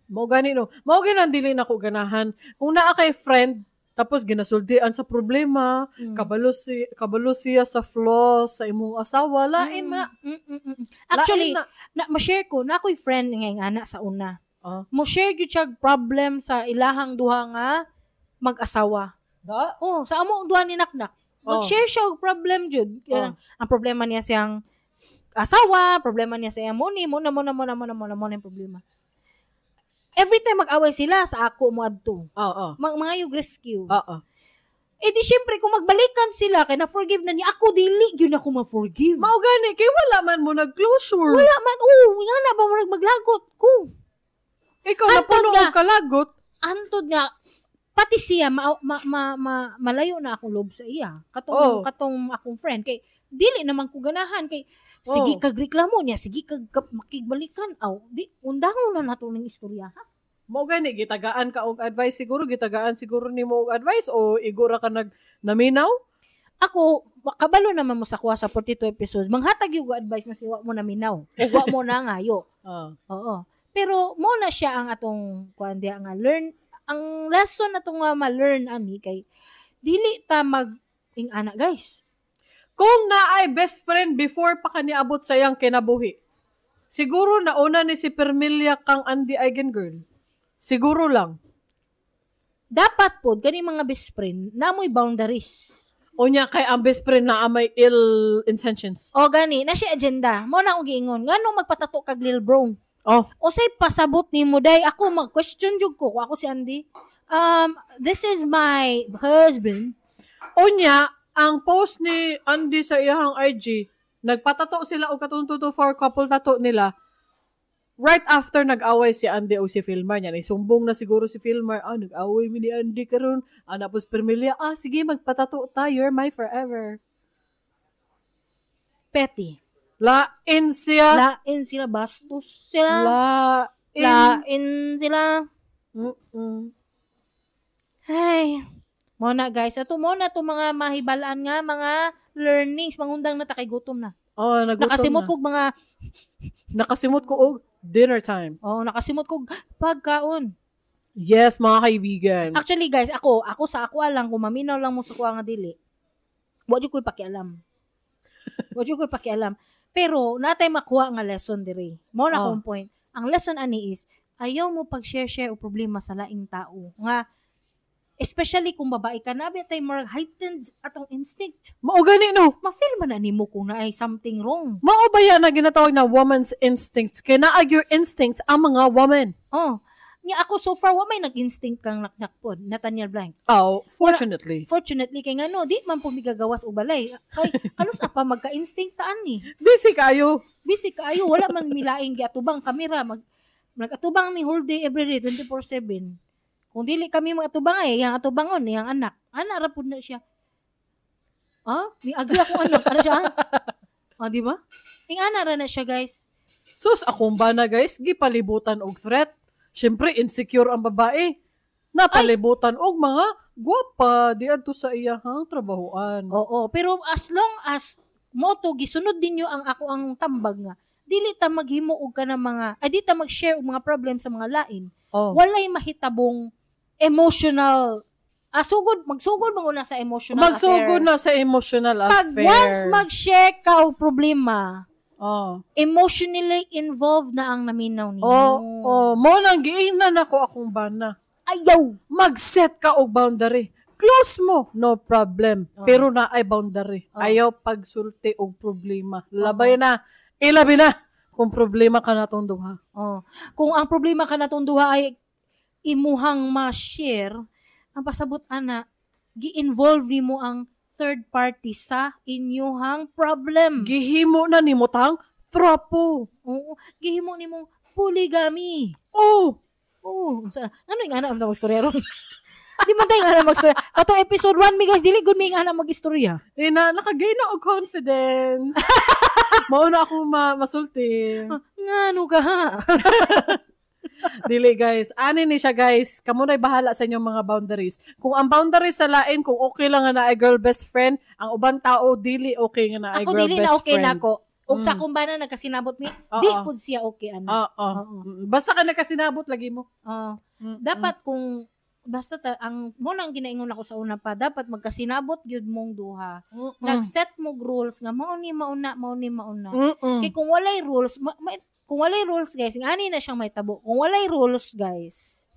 Mao gani no. Mao ginan dili na ko ganahan. Kung naa kay friend tapos ginasultian sa problema, kabalo siya sa flaws sa imong asawa, lain na.
Actually, ma-share ko na ako'y friend nga ana sa una. Mo share gyud siya problem sa ilahang duha nga mag-asawa. Oh, sa amo duha ni naknak. Mag-share siya og problem jud. Ang problema niya siyang asawa, problema niya sa iyang money, mo na yung problema. Every time mag-away sila, sa ako mo adto. Mga yung rescue. Eh di syempre, kung magbalikan sila, kaya na-forgive na niya, ako dili, yun ako ma-forgive.
Mao gani, kay wala man mo nag-closure.
Wala man, nga na ba mo maglagot? Kung.
Ikaw na puno ang kalagot.
Antod nga, pati siya, malayo na akong loob sa iya. Katong akong friend. Kay, dili naman ko ganahan. Kay, sige kag reklamo niya, sige kag makigbalikan. Di, undangon na nato ng istorya, ha?
Mo gani, gitagaan ka og advice siguro, gitagaan siguro nimo og advice o igura ka naminaw?
Ako, kabalo naman mo sa kuha sa 42 episodes, manghatag yung advice na siwa mo naminaw. O wa mo na ngayo. Oo. Pero mo na siya ang atong kuan diya nga learn, ang lesson na itong ma-learn ani kay dili ta mag-ing anak guys.
Kung naay best friend before pa kaniabot sa iyang kinabuhi, siguro nauna ni si Permilia kang Andy Eigen girl. Siguro lang.
Dapat po, gani mga best friend, namoy boundaries.
O niya, kay ang best friend na may ill intentions.
O gani, na siya agenda. Mo na akong giingon. Ngano magpatato kag lil bro? O say pasabot ni mo, day, ako mag-question jug ko. Ako si Andy. This is my husband.
O niya, ang post ni Andy sa iyang IG, nagpatato sila o katuntuto for couple tato nila. Right after nag-away si Andy o si Filmar niya, sumbong na siguro si Filmar, nag-away mi ni Andy karon. Tapos Permilia, sige, magpatato tayo, you're my forever.
Petty.
Lain siya,
bastos sila. Lain sila. Ay, muna guys, ato muna to mga mahibalaan nga, mga learnings, mangundang na takay gutom na.
Nakasimot
kog mga...
Nakasimot ko og dinner time.
Nakasimot ko pagkaon.
Yes, mga kaibigan.
Actually, guys, ako sa ako lang, kung maminaw lang mo sa kuha nga dili, wadyo ko'y pakialam. Pero, natay makuha nga lesson diri. Mo na kong point. Ang lesson ani is, ayaw mo pag-share o problema sa laing tao. Nga, especially kung babae ka, nabi tayo more heightened atong instinct.
Mao gani no.
Ma-feel man na nimo kung na ay something wrong.
Mao ba yan na ginatawag na woman's instincts? Kaya naag your instincts ang mga woman.
Nga ako so far, wa may nag-instinct kang naknakpod, Nathaniel Blank.
Fortunately.
Fortunately, kay nga no, di man po migagawas o balay. Ay, kalos apa magka-instinct taan ni.
Busy kayo,
wala man milaing giatubang kamera, mag-atubang mi whole day, every day, 24/7. Kung dili kami mag-atubang yung atubangon, yung anak rapod na siya. May agri ako anak, ano siya? Di ba? Yung anak na siya, guys.
Sus, akong ba na, guys, gipalibutan og threat. Siyempre, insecure ang babae. Napalibutan og mga gwapa, di adto sa iyahang trabahoan.
Oo, pero as long as moto, gisunod din nyo ang ako ang tambag nga, dili ta maghimo og ka ng mga, di ta mag-share og mga problem sa mga lain. Walay mahitabong emotional, magsugod muna sa emotional affair.
Magsugod na sa emotional affair.
Pag once mag-share ka og problema, emotionally involved na ang naminaw niyo.
Mo nang giingnan ako akong bana.
Ayaw!
Mag-set ka og boundary. Close mo, no problem. Pero na ay boundary. Ayaw pagsulti og problema. Labay na. Ilabi na. kung problema ka natong duha.
Oh. Kung ang problema ka natong duha ay imuhang ma-share, ang pasabot ana, gi-involve nimo ang third party sa inyuhang problem.
Gihimo na nimo tang trapo.
Oo, gihimo nimong polygamy.
Oh,
Ano yung anak na mag-storya ron? Di man tayo anak mag-storya. Katong episode 1, guys, dili good may anak mag-istorya.
nakagain na og confidence. Mauna ako masulti.
Ngano ka ha?
Dili guys, ani ni siya guys. Kamo na'y bahala sa inyong mga boundaries. Kung ang boundaries sa lain, kung okay lang nga na ay girl best friend, ang ubang tao dili okay nga na ay
Ako
girl
dili
best
na okay
friend.
na ako. Ug sa kung ba na nagkasinabot mi, di pud siya okay ano.
Basta ka nakasinabot lagi mo.
Dapat kung basta ang mo nang ginaingon ako sa una pa, dapat magkasinabot gyud mong duha. Nag-set mo rules nga mao ni mauna. Kay kung walay rules, kung walay rules guys, ani na siyang may tabo. Kung walay rules guys,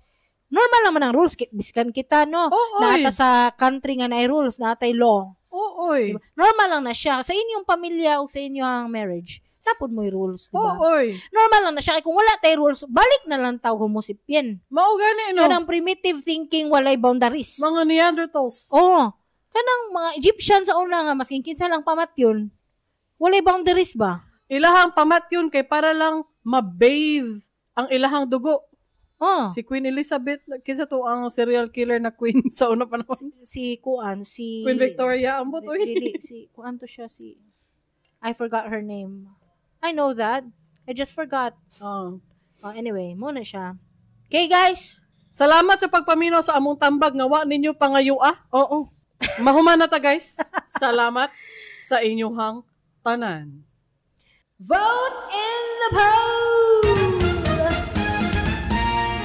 normal naman ang rules, biskan kita no. Naata sa country nga naay rules, naatay law.
Oy.
Diba? Normal lang na siya sa inyong pamilya o sa inyong marriage. Tapos mo rules, diba?
Oy.
Normal lang na siya. Kung wala tay rules, balik na lang tao humusipyan.
Mao gani no.
Kanang primitive thinking, walay boundaries.
Mga Neanderthals.
Oo. Kanang mga Egyptian sa una nga, masking kinsa lang pamatyon, walay boundaries ba?
Ilahang pamatyon kay para lang ma-bathe ang ilahang dugo. Si Queen Elizabeth, kisa to ang serial killer na queen sa una panahon.
Si
Queen Victoria, ambot
Dili, kuan to siya, I forgot her name. I know that. I just forgot. Anyway, muna siya. Okay, guys.
Salamat sa pagpaminaw sa among tambag nga wa ninyo pangayua.
Oo.
Mahuman na ta, guys. Salamat sa inyong tanan.
Vote in the poll!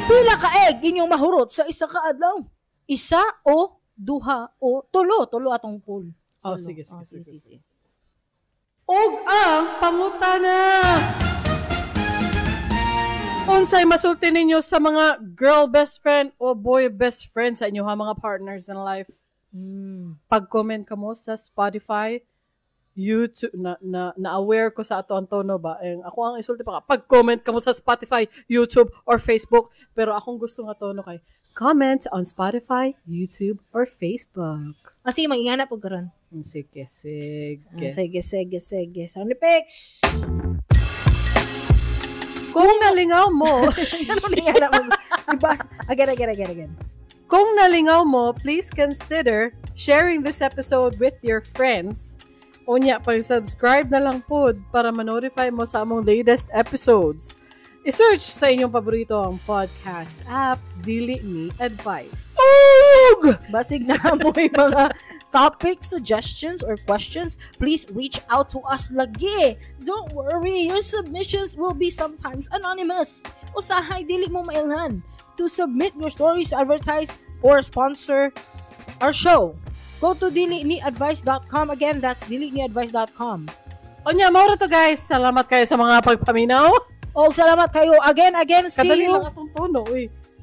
Pila ka egg inyong mahurot sa isa ka adlaw? Isa o duha o tulo atong poll.
Sige. Og ang pangutana. Unsay masulti ninyo sa mga girl best friend o boy best friend sa inyong mga partners in life? Pag-comment ka mo sa Spotify, YouTube, na-aware ko sa ato ang tono ba? Ako ang isulti pa ka. Pag-comment ka mo sa Spotify, YouTube, or Facebook. Pero akong gusto nga tono kay comment on Spotify, YouTube, or Facebook.
Sige, mag-ingana po karon.
Sige.
Sige. Sound effects!
Kung nalingaw mo,
Again.
Kung nalingaw mo, please consider sharing this episode with your friends. Unya, pag-subscribe na lang po para ma-notify mo sa among latest episodes. I-search sa inyong paborito ang podcast app, Dili Ni Advice.
Basig na mo yung mga topic suggestions or questions, please reach out to us lagi. Don't worry, your submissions will be sometimes anonymous. Usahay, dili mo mailhan. To submit your stories to advertise or sponsor our show, go to diliniadvice.com. Again, that's diliniadvice.com.
Onya, maura to guys. Salamat kayo sa mga pagpaminaw.
Salamat kayo. Again, see
Kadali
you.
Kadali lang atong tono.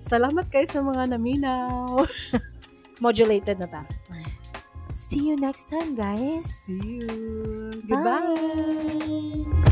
Salamat kayo sa mga naminaw.
Modulated na ta. See you next time, guys.
See you.
Goodbye. Bye.